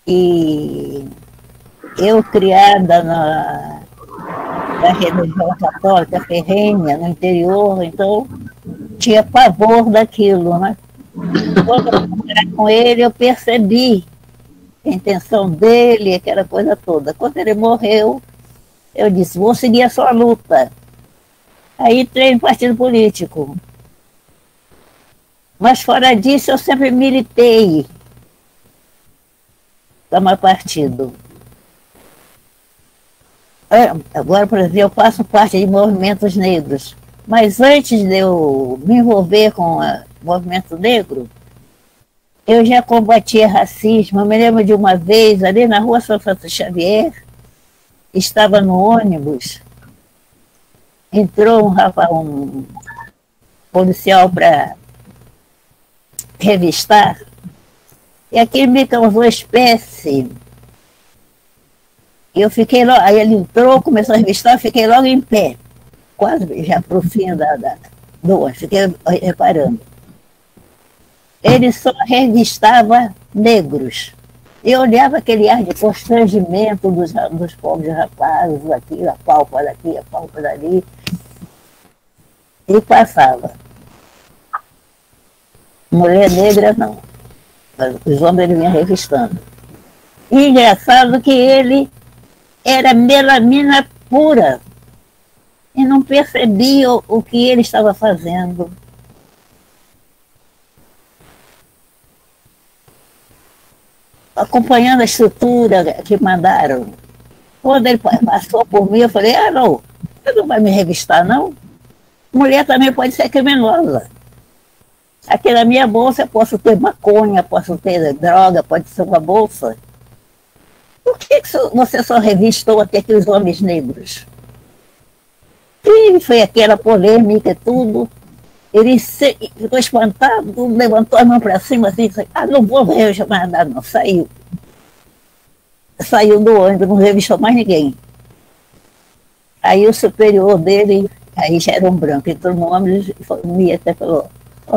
e eu criada na religião católica ferrenha, no interior, então tinha pavor daquilo, né? Quando eu fui com ele, eu percebi a intenção dele, aquela coisa toda. Quando ele morreu, eu disse, vou seguir a sua luta. Aí entrei no partido político. Mas fora disso, eu sempre militei como partido. Agora, por exemplo, eu faço parte de movimentos negros. Mas antes de eu me envolver com o movimento negro, eu já combatia racismo. Eu me lembro de uma vez, ali na rua São Francisco Xavier, estava no ônibus, entrou um policial para revistar, e aquilo me causou espécie. Eu fiquei logo, aí ele entrou, começou a revistar, eu fiquei logo em pé, quase já para o fim do ônibus, fiquei reparando. Ele só revistava negros. Eu olhava aquele ar de constrangimento dos pobres rapazes, aqui, a palpa daqui, a palpa dali, e passava. Mulher negra, não. Os homens ele vinham revistando. E engraçado que ele era melamina pura e não percebia o que ele estava fazendo. Acompanhando a estrutura que mandaram. Quando ele passou por mim, eu falei, não, você não vai me revistar, não? Mulher também pode ser criminosa. Aqui na minha bolsa eu posso ter maconha, posso ter droga, pode ser uma bolsa. Por que você só revistou até aqueles homens negros? E foi aquela polêmica e tudo. Ele ficou espantado, levantou a mão para cima assim, disse, não vou revistar mais nada, não. Saiu. Saiu do ônibus, não revistou mais ninguém. Aí o superior dele, aí já era um branco, entrou no ônibus e até falou,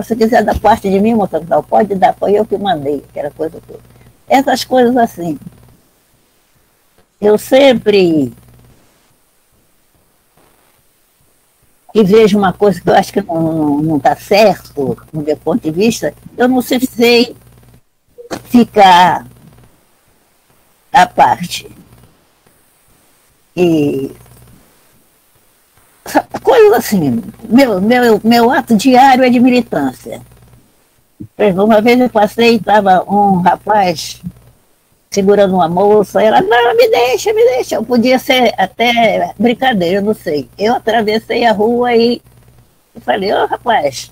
se quiser dar parte de mim, motor, pode dar, foi eu que mandei, aquela coisa toda. Essas coisas assim. Eu sempre que vejo uma coisa que eu acho que não está certo, do meu ponto de vista, eu não sei ficar à parte. E coisas assim, meu ato diário é de militância. Uma vez eu passei e estava um rapaz segurando uma moça, ela, não, me deixa, podia ser até brincadeira, eu não sei. Eu atravessei a rua e falei, rapaz,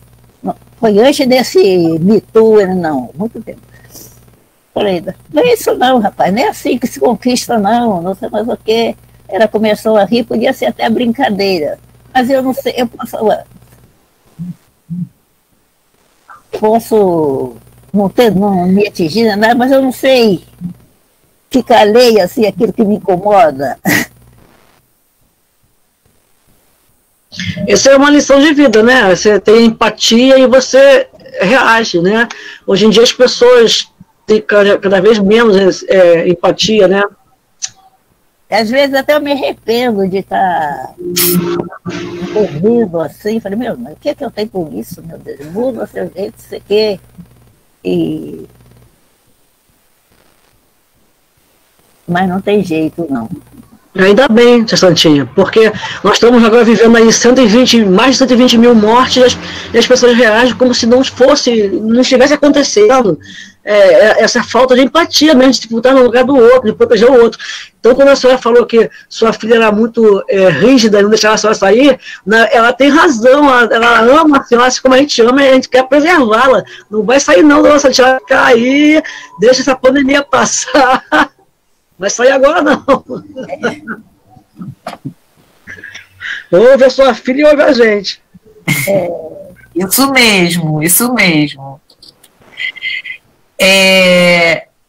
foi antes desse Me Too, não, muito tempo. Falei, não é isso não, rapaz, não é assim que se conquista não sei mais o que. Ela começou a rir, podia ser até brincadeira, mas eu não sei, eu posso não me atingir nada, mas eu não sei ficar alheia assim, aquilo que me incomoda. Essa é uma lição de vida, né? Você tem empatia e você reage, né? Hoje em dia as pessoas têm cada vez menos empatia, né? Às vezes até eu me arrependo de estar envolvido assim. Falei, meu, mas o que é que eu tenho com isso, meu Deus? Muda o seu jeito, isso aqui. Mas não tem jeito, não. Ainda bem, Tia Santinha, porque nós estamos agora vivendo aí mais de 120 mil mortes e as pessoas reagem como se não estivesse acontecendo. Essa falta de empatia mesmo, de botar no lugar do outro, de proteger o outro. Então, quando a senhora falou que sua filha era muito rígida e não deixava a senhora sair, ela tem razão, ela ama a senhora, assim como a gente ama, e a gente quer preservá-la. Não vai sair não, dona Santinha, vai ficar aí, deixa essa pandemia passar. Vai sair agora não. Ouve a sua filha e ouve a gente. Isso mesmo, isso mesmo.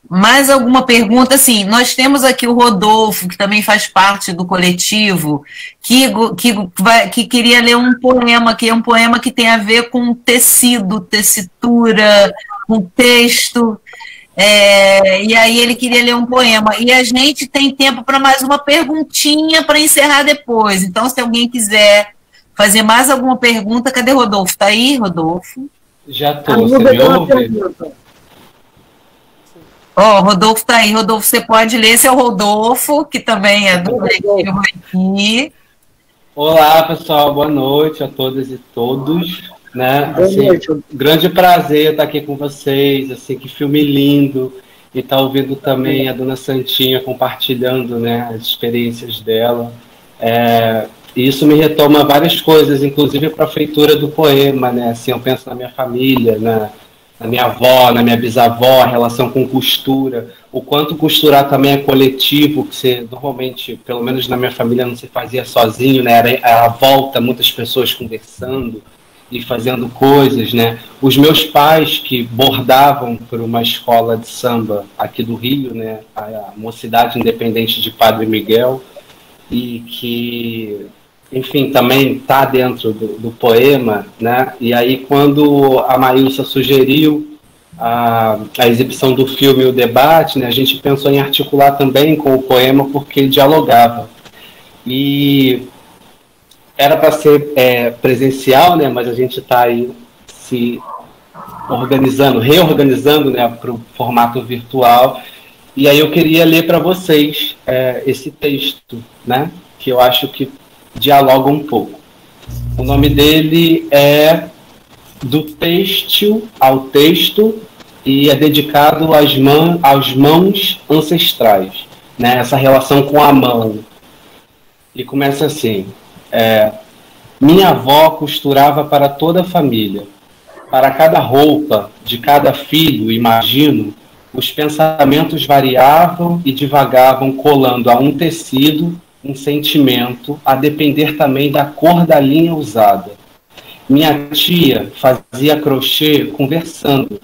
Mais alguma pergunta? Assim, nós temos aqui o Rodolfo, que também faz parte do coletivo, que queria ler um poema, que é um poema que tem a ver com tecido, tessitura, com texto. E aí ele queria ler um poema. E a gente tem tempo para mais uma perguntinha para encerrar depois. Então, se alguém quiser fazer mais alguma pergunta, cadê Rodolfo? Está aí, Rodolfo? Já estou, você me ouve? Rodolfo está aí. Rodolfo, você pode ler. Esse é o Rodolfo, que também é do coletivo aqui. Olá, pessoal. Boa noite a todas e todos. Né? Assim, grande prazer estar aqui com vocês, assim, que filme lindo, e estar ouvindo também a Dona Santinha compartilhando, né, as experiências dela. E isso me retoma várias coisas, inclusive para a feitura do poema, né? Assim, eu penso na minha família, na minha avó, na minha bisavó, a relação com costura, o quanto costurar também é coletivo, que você normalmente, pelo menos na minha família, não se fazia sozinho, né? Era à volta, muitas pessoas conversando e fazendo coisas, né? Os meus pais, que bordavam por uma escola de samba aqui do Rio, né? A Mocidade Independente de Padre Miguel, e que, enfim, também está dentro do poema, né? E aí, quando a Maílsa sugeriu a exibição do filme e o debate, né? A gente pensou em articular também com o poema, porque ele dialogava. E era para ser presencial, né, mas a gente está aí se reorganizando, né, para o formato virtual. E aí eu queria ler para vocês esse texto, né, que eu acho que dialoga um pouco. O nome dele é Do Têxtil ao Texto e é dedicado às mãos ancestrais, né, essa relação com a mão. E começa assim. Minha avó costurava para toda a família. Para cada roupa de cada filho, imagino, os pensamentos variavam e divagavam, colando a um tecido, um sentimento, a depender também da cor da linha usada. Minha tia fazia crochê conversando.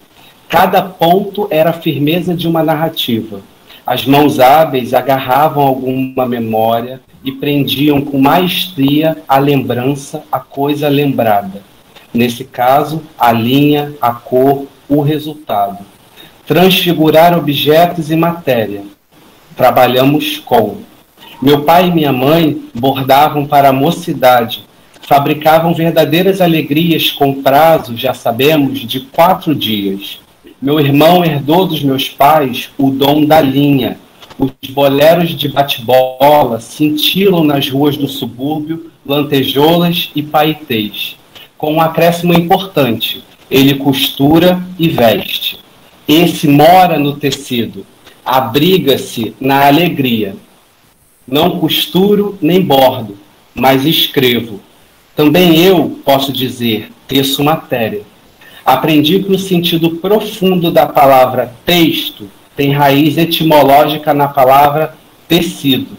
Cada ponto era a firmeza de uma narrativa. As mãos hábeis agarravam alguma memória e prendiam com maestria a lembrança, a coisa lembrada. Nesse caso, a linha, a cor, o resultado. Transfigurar objetos e matéria. Trabalhamos com. Meu pai e minha mãe bordavam para a mocidade. Fabricavam verdadeiras alegrias com prazo, já sabemos, de 4 dias. Meu irmão herdou dos meus pais o dom da linha. Os boleros de bate-bola cintilam nas ruas do subúrbio, lantejoulas e paetês. Com um acréscimo importante, ele costura e veste. Esse mora no tecido, abriga-se na alegria. Não costuro nem bordo, mas escrevo. Também eu, posso dizer, teço matéria. Aprendi que o sentido profundo da palavra texto tem raiz etimológica na palavra tecido.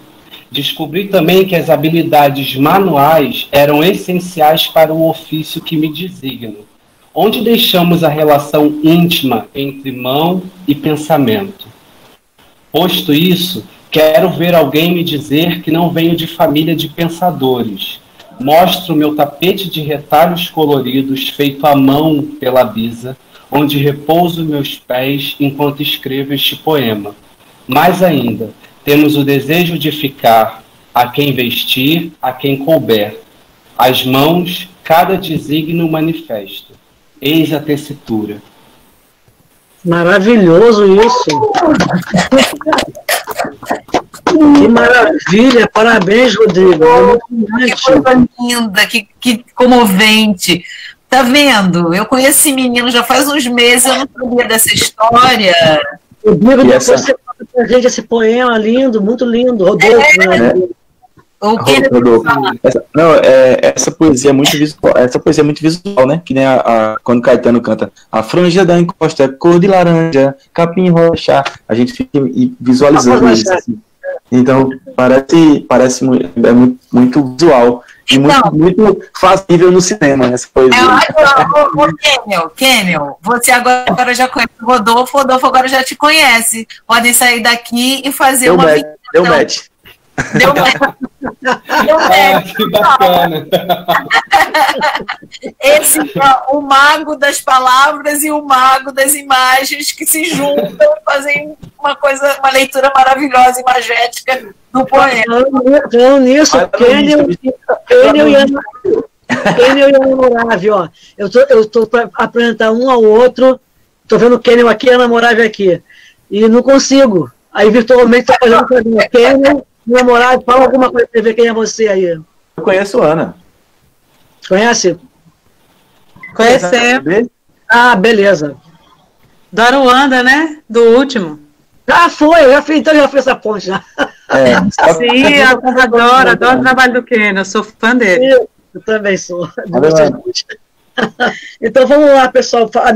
Descobri também que as habilidades manuais eram essenciais para o ofício que me designo. Onde deixamos a relação íntima entre mão e pensamento? Posto isso, quero ver alguém me dizer que não venho de família de pensadores. Mostro meu tapete de retalhos coloridos feito à mão pela Bisa, onde repouso meus pés enquanto escrevo este poema. Mais ainda, temos o desejo de ficar a quem vestir, a quem couber. As mãos, cada desígnio manifesto. Eis a tessitura. Maravilhoso isso. Que maravilha, parabéns, Rodrigo. Que coisa linda, que comovente. Tá vendo? Eu conheço esse menino já faz uns meses, eu não sabia dessa história. Rodrigo, depois você conta pra gente esse poema lindo, muito lindo, Rodolfo. Né? O que essa poesia é muito visual, né? Que nem quando Caetano canta a franja da encosta é cor de laranja, capim roxa, a gente fica visualizando isso. Assim. Então, parece muito visual e muito fazível no cinema, essa poesia. Kenel, você agora já conhece o Rodolfo agora já te conhece. Podem sair daqui e fazer uma match. Deu match. Que bacana. Esse é o mago das palavras e o mago das imagens que se juntam e fazem uma leitura maravilhosa e magética do poema. Falando nisso, Kenel e a Namorave, ó. Eu tô para apresentar um ao outro. Tô vendo o Kenel aqui e a Namorave aqui. E não consigo. Aí virtualmente tô fazendo o Kenel. Namorado, fala alguma coisa pra ver quem é você aí. Eu conheço a Ana. Conhece? Conhecemos. Ah, beleza. Do Aruanda, né? Do último. Foi, então já fiz essa ponte já. Sim, eu adoro o trabalho do Ken, eu sou fã dele. Eu também sou. Então vamos lá, pessoal. Olha só, a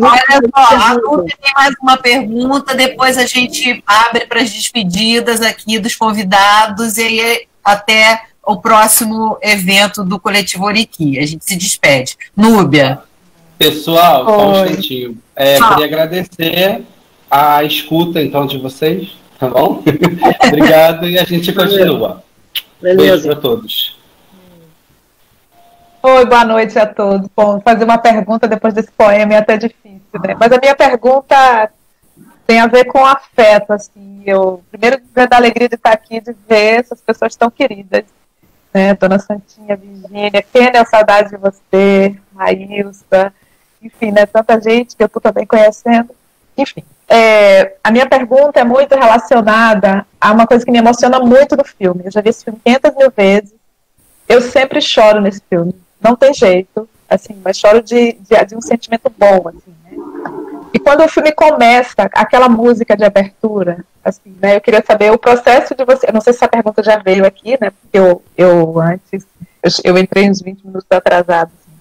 Nubia tem mais uma pergunta, depois a gente abre para as despedidas aqui dos convidados e aí até o próximo evento do Coletivo Oriqui. A gente se despede. Núbia. Pessoal, só um instantinho. Queria agradecer a escuta, então, de vocês, tá bom? Obrigado e a gente continua. Beleza. Beijo para todos. Oi, boa noite a todos. Bom, fazer uma pergunta depois desse poema é até difícil, né? Mas a minha pergunta tem a ver com afeto, assim. Eu, primeiro, da alegria de estar aqui, de ver essas pessoas tão queridas, né? Dona Santinha, Virgínia, Kenel, saudade de você, Railsa, enfim, né? Tanta gente que eu estou também conhecendo. Enfim, a minha pergunta é muito relacionada a uma coisa que me emociona muito do filme. Eu já vi esse filme 500 mil vezes. Eu sempre choro nesse filme. Não tem jeito, assim, mas choro de um sentimento bom, assim, né? E quando o filme começa, aquela música de abertura, assim, né? Eu queria saber o processo de você. Eu não sei se essa pergunta já veio aqui, né? Porque eu entrei uns 20 minutos atrasado. Assim.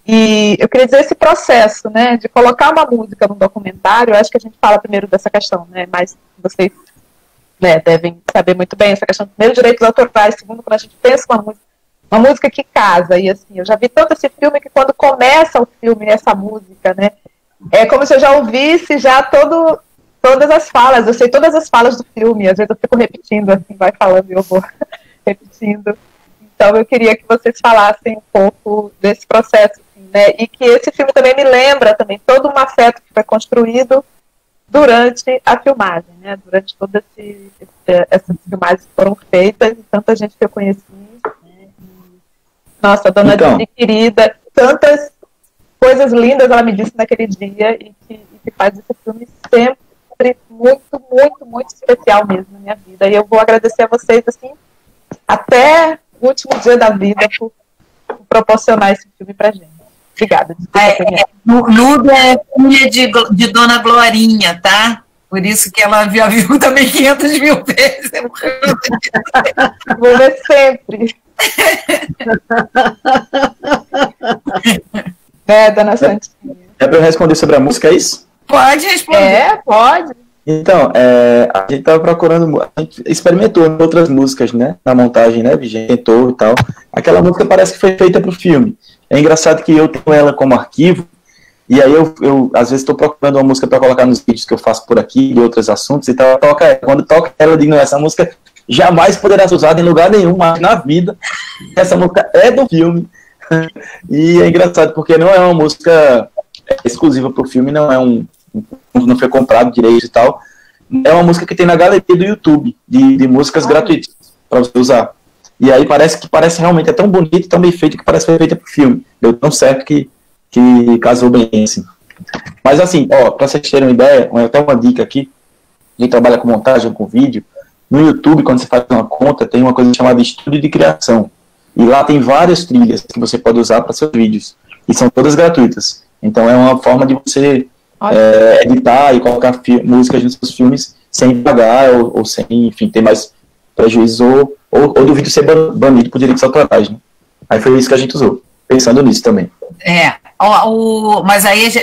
E eu queria dizer esse processo, né? De colocar uma música num documentário. Eu acho que a gente fala primeiro dessa questão, né? Mas vocês, né, devem saber muito bem essa questão. Primeiro, direitos autorais. Segundo, quando a gente pensa uma música que casa, e assim, eu já vi tanto esse filme que quando começa o filme, essa música, né, é como se eu já ouvisse já todas as falas, eu sei todas as falas do filme, às vezes eu fico repetindo, assim, vai falando e eu vou repetindo, então eu queria que vocês falassem um pouco desse processo, assim, né, e que esse filme também me lembra também todo um afeto que foi construído durante a filmagem, né, durante todas essas filmagens que foram feitas, e tanta gente que eu conheci. Nossa, dona Didi querida, tantas coisas lindas ela me disse naquele dia e que faz esse filme sempre muito, muito, muito especial mesmo na minha vida. E eu vou agradecer a vocês, assim, até o último dia da vida por proporcionar esse filme pra gente. Obrigada. Núbia é filha de Dona Glorinha, tá? Por isso que ela já viu também 500 mil vezes. Vou ver sempre. Dona Santinha. É para eu responder sobre a música, é isso? Pode responder. Pode. Então, a gente estava procurando, a gente experimentou outras músicas, né, na montagem, né, tentou e tal. Aquela música parece que foi feita para o filme. É engraçado que eu tenho ela como arquivo, e aí eu às vezes estou procurando uma música para colocar nos vídeos que eu faço por aqui, de outros assuntos, e tal, quando toca ela, eu digo, não, essa música jamais poderá ser usada em lugar nenhum mais na vida. Essa música é do filme. E é engraçado porque não é uma música exclusiva para o filme, não foi comprado direito e tal. É uma música que tem na galeria do YouTube de músicas gratuitas para você usar. E aí parece realmente é tão bonito, tão bem feito que parece que foi feita pro filme. Deu tão certo que casou bem, assim. Mas assim, para vocês terem uma ideia, até uma dica aqui, quem trabalha com montagem, com vídeo, no YouTube, quando você faz uma conta, tem uma coisa chamada Estúdio de Criação. E lá tem várias trilhas que você pode usar para seus vídeos. E são todas gratuitas. Então é uma forma de você editar e colocar músicas nos seus filmes sem pagar ou sem, enfim, ter mais prejuízo ou do vídeo ser banido por direitos autorais, né? Aí foi isso que a gente usou, pensando nisso também.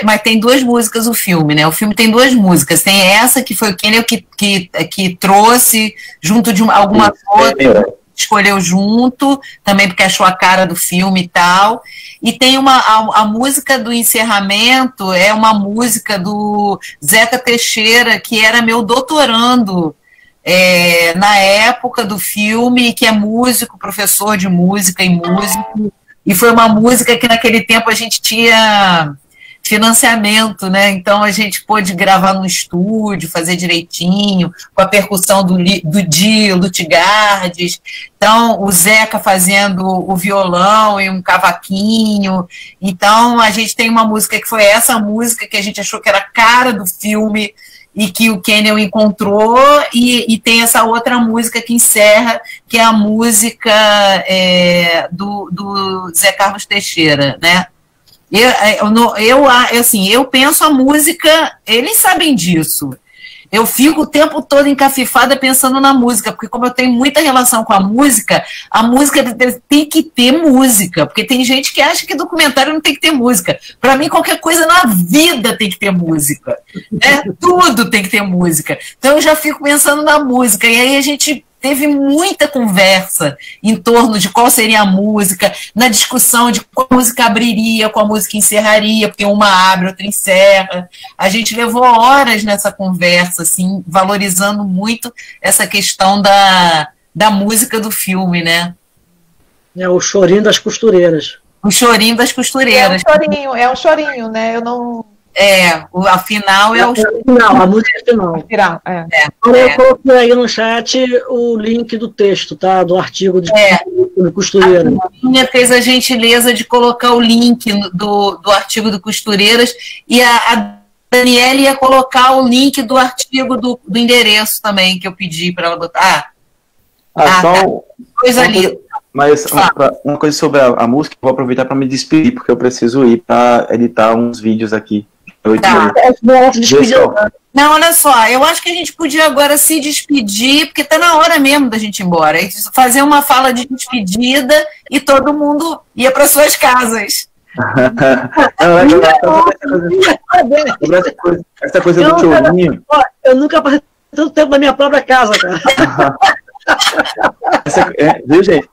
Mas tem duas músicas o filme, né? O filme tem duas músicas. Tem essa que foi o Kenel que trouxe junto de algumas outras, escolheu junto, também porque achou a cara do filme e tal. E tem a música do encerramento, é uma música do Zeca Teixeira, que era meu doutorando na época do filme, que é músico, professor de música e músico, e foi uma música que naquele tempo a gente tinha financiamento, né? Então a gente pôde gravar no estúdio, fazer direitinho, com a percussão do Di Lutgardes. Então o Zeca fazendo o violão e um cavaquinho. Então a gente tem uma música que foi essa música que a gente achou que era a cara do filme e que o Kenel encontrou, e tem essa outra música que encerra, que é a música do Zé Carlos Teixeira, né? Eu penso a música, eles sabem disso. Eu fico o tempo todo encafifada pensando na música, porque como eu tenho muita relação com a música tem que ter música, porque tem gente que acha que documentário não tem que ter música. Para mim, qualquer coisa na vida tem que ter música, né? Tudo tem que ter música. Então eu já fico pensando na música, e aí a gente teve muita conversa em torno de qual seria a música, na discussão de qual música abriria, qual música encerraria, porque uma abre, outra encerra. A gente levou horas nessa conversa, assim, valorizando muito essa questão da música do filme, né? É o chorinho das costureiras. O chorinho das costureiras. É um chorinho, né? Eu não... Afinal é o final, a música final. Eu coloquei aí no chat o link do texto, tá? Do artigo de Costureiras. A minha fez a gentileza de colocar o link do artigo do Costureiras, e a Daniela ia colocar o link do artigo do endereço também, que eu pedi para ela botar. Coisa linda. Mas uma coisa sobre a música, eu vou aproveitar para me despedir, porque eu preciso ir para editar uns vídeos aqui. Não, olha só, eu acho que a gente podia agora se despedir, porque tá na hora mesmo da gente ir embora. Fazer uma fala de despedida e todo mundo ia para suas casas. Essa coisa do chorinho. Eu nunca passei tanto tempo na minha própria casa, cara. Viu, gente?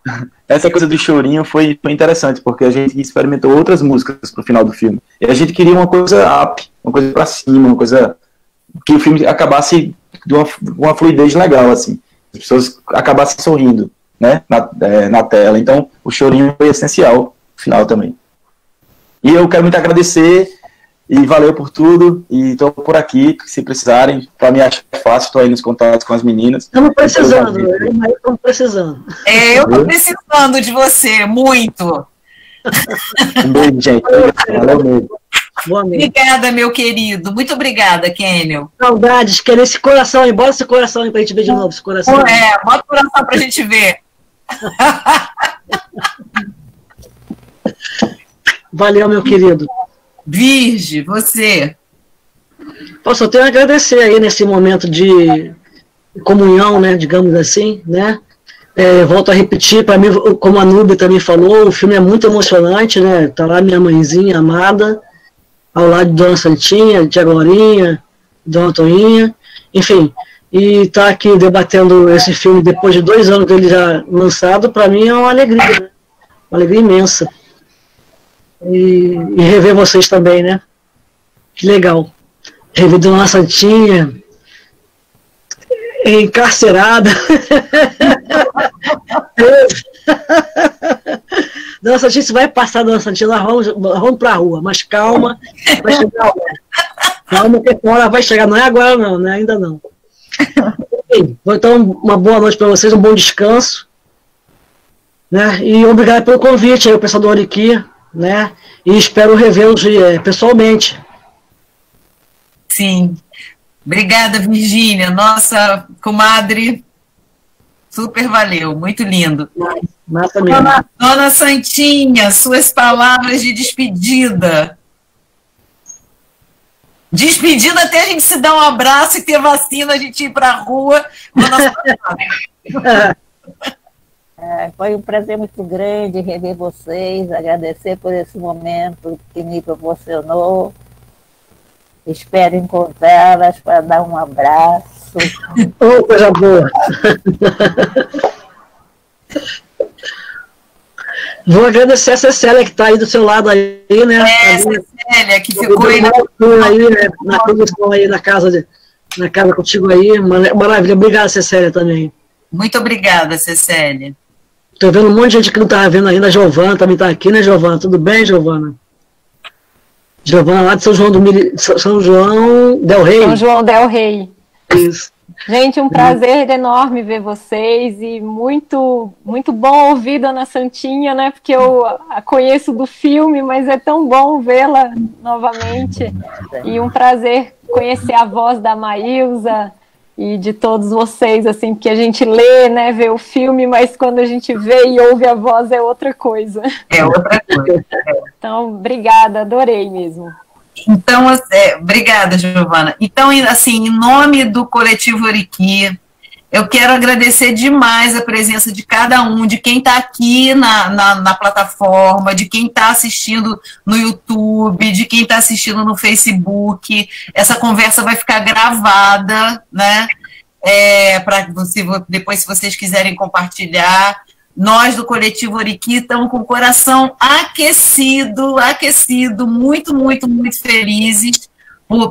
Essa coisa do chorinho foi interessante, porque a gente experimentou outras músicas pro final do filme. E a gente queria uma coisa up, uma coisa pra cima, uma coisa que o filme acabasse de uma fluidez legal, assim. As pessoas acabassem sorrindo, né, na tela. Então, o chorinho foi essencial no final também. E eu quero muito agradecer, e valeu por tudo, e estou por aqui, se precisarem. Para mim acho fácil, estou aí nos contatos com as meninas. Estamos precisando, estamos precisando. Eu estou precisando de você, muito. Um beijo, gente. Valeu mesmo. Obrigada, meu querido. Muito obrigada, Kenel. Saudades, querer esse coração aí. Bota esse coração aí pra gente ver de novo, esse coração. Bota o coração pra gente ver. Valeu, meu querido. Virgem, você. Eu só tenho a agradecer aí nesse momento de comunhão, né, digamos assim, né. Volto a repetir, para mim, como a Núbia também falou, o filme é muito emocionante, né. Tá lá minha mãezinha amada, ao lado de Dona Santinha, de Tia Glorinha, Dona Toninha, enfim. E tá aqui debatendo esse filme depois de 2 anos dele já lançado, para mim é uma alegria, né? Uma alegria imensa. E rever vocês também, né? Que legal. Rever Dona Santinha. encarcerada. Dona Santinha, você vai passar, Dona Santinha, nós vamos para a rua, mas calma, vai chegar a hora. Calma, que a hora vai chegar, não é agora não, né? Ainda não. Então, uma boa noite para vocês, um bom descanso, né? E obrigado pelo convite aí, o pessoal do Oriqui, né? E espero revê-los pessoalmente. Sim. Obrigada, Virgínia, nossa comadre, super valeu, muito lindo. Massa mesmo. Dona Santinha, suas palavras de despedida. Despedida até a gente se dar um abraço e ter vacina, a gente ir para a rua. Foi um prazer muito grande rever vocês, agradecer por esse momento que me proporcionou. Espero encontrá-las para dar um abraço. Oh, coisa boa! Vou agradecer a Cecília que está aí do seu lado aí, né? Cecília, que ficou aí né? Na produção aí, na casa contigo aí. Maravilha, obrigada, Cecília, também. Muito obrigada, Cecília. Estou vendo um monte de gente que não estava vendo ainda. A Giovana também está aqui, né, Giovana? Tudo bem, Giovana? Giovana, lá de São João São João Del Rey. São João Del Rey. Isso. Gente, um prazer enorme ver vocês e muito, muito bom ouvir Dona Santinha, né? Porque eu a conheço do filme, mas é tão bom vê-la novamente. E um prazer conhecer a voz da Maílza e de todos vocês, assim, porque a gente lê, né, vê o filme, mas quando a gente vê e ouve a voz é outra coisa. É outra coisa. Então, obrigada, adorei mesmo. Então, obrigada, Giovana. Então, assim, em nome do Coletivo Oriqui, eu quero agradecer demais a presença de cada um, de quem está aqui na plataforma, de quem está assistindo no YouTube, de quem está assistindo no Facebook. Essa conversa vai ficar gravada, né? Para depois, se vocês quiserem compartilhar. Nós do Coletivo Oriqui estamos com o coração aquecido, muito, muito, muito felizes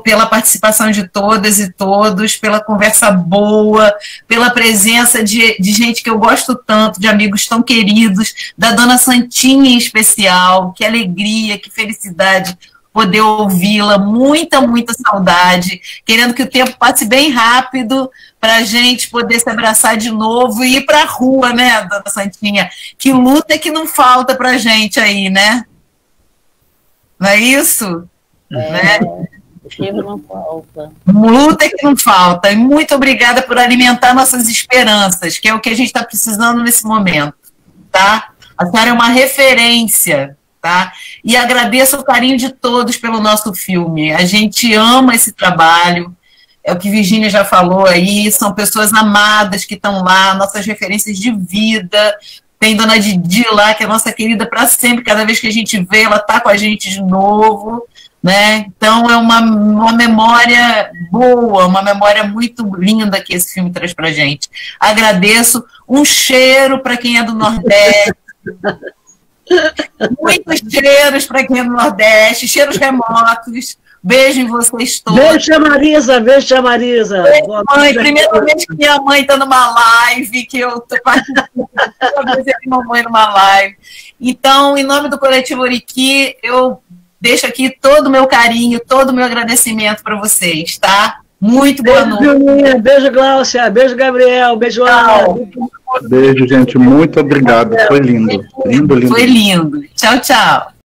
pela participação de todas e todos, pela conversa boa, pela presença de gente que eu gosto tanto, de amigos tão queridos, da Dona Santinha em especial. Que alegria, que felicidade poder ouvi-la, muita, muita saudade, querendo que o tempo passe bem rápido para a gente poder se abraçar de novo e ir para a rua, né, Dona Santinha? Que luta que não falta para a gente aí, né? Não é isso? Né? Não falta. Luta que não falta. E muito obrigada por alimentar nossas esperanças, que é o que a gente está precisando nesse momento, tá? A senhora é uma referência, tá? E agradeço o carinho de todos pelo nosso filme. A gente ama esse trabalho, é o que Virgínia já falou aí, são pessoas amadas que estão lá, nossas referências de vida. Tem Dona Didi lá, que é nossa querida para sempre, cada vez que a gente vê, ela está com a gente de novo, né? Então é uma memória boa, uma memória muito linda que esse filme traz pra gente. Agradeço, um cheiro para quem é do Nordeste, muitos cheiros para quem é do Nordeste, cheiros remotos. Beijo em vocês todos. Beijo, tia Marisa, beijo, tia Marisa. Beijo, mãe. Primeira vez que minha mãe está numa live, que eu estou participando, minha mãe numa live. Então, em nome do Coletivo Oriqui, eu deixo aqui todo o meu carinho, todo o meu agradecimento para vocês, tá? Muito boa noite. Beijo, Gláucia. Beijo, Gabriel. Beijo, Ana. Beijo, gente. Muito obrigado. Foi lindo. Lindo, lindo. Foi lindo. Tchau, tchau.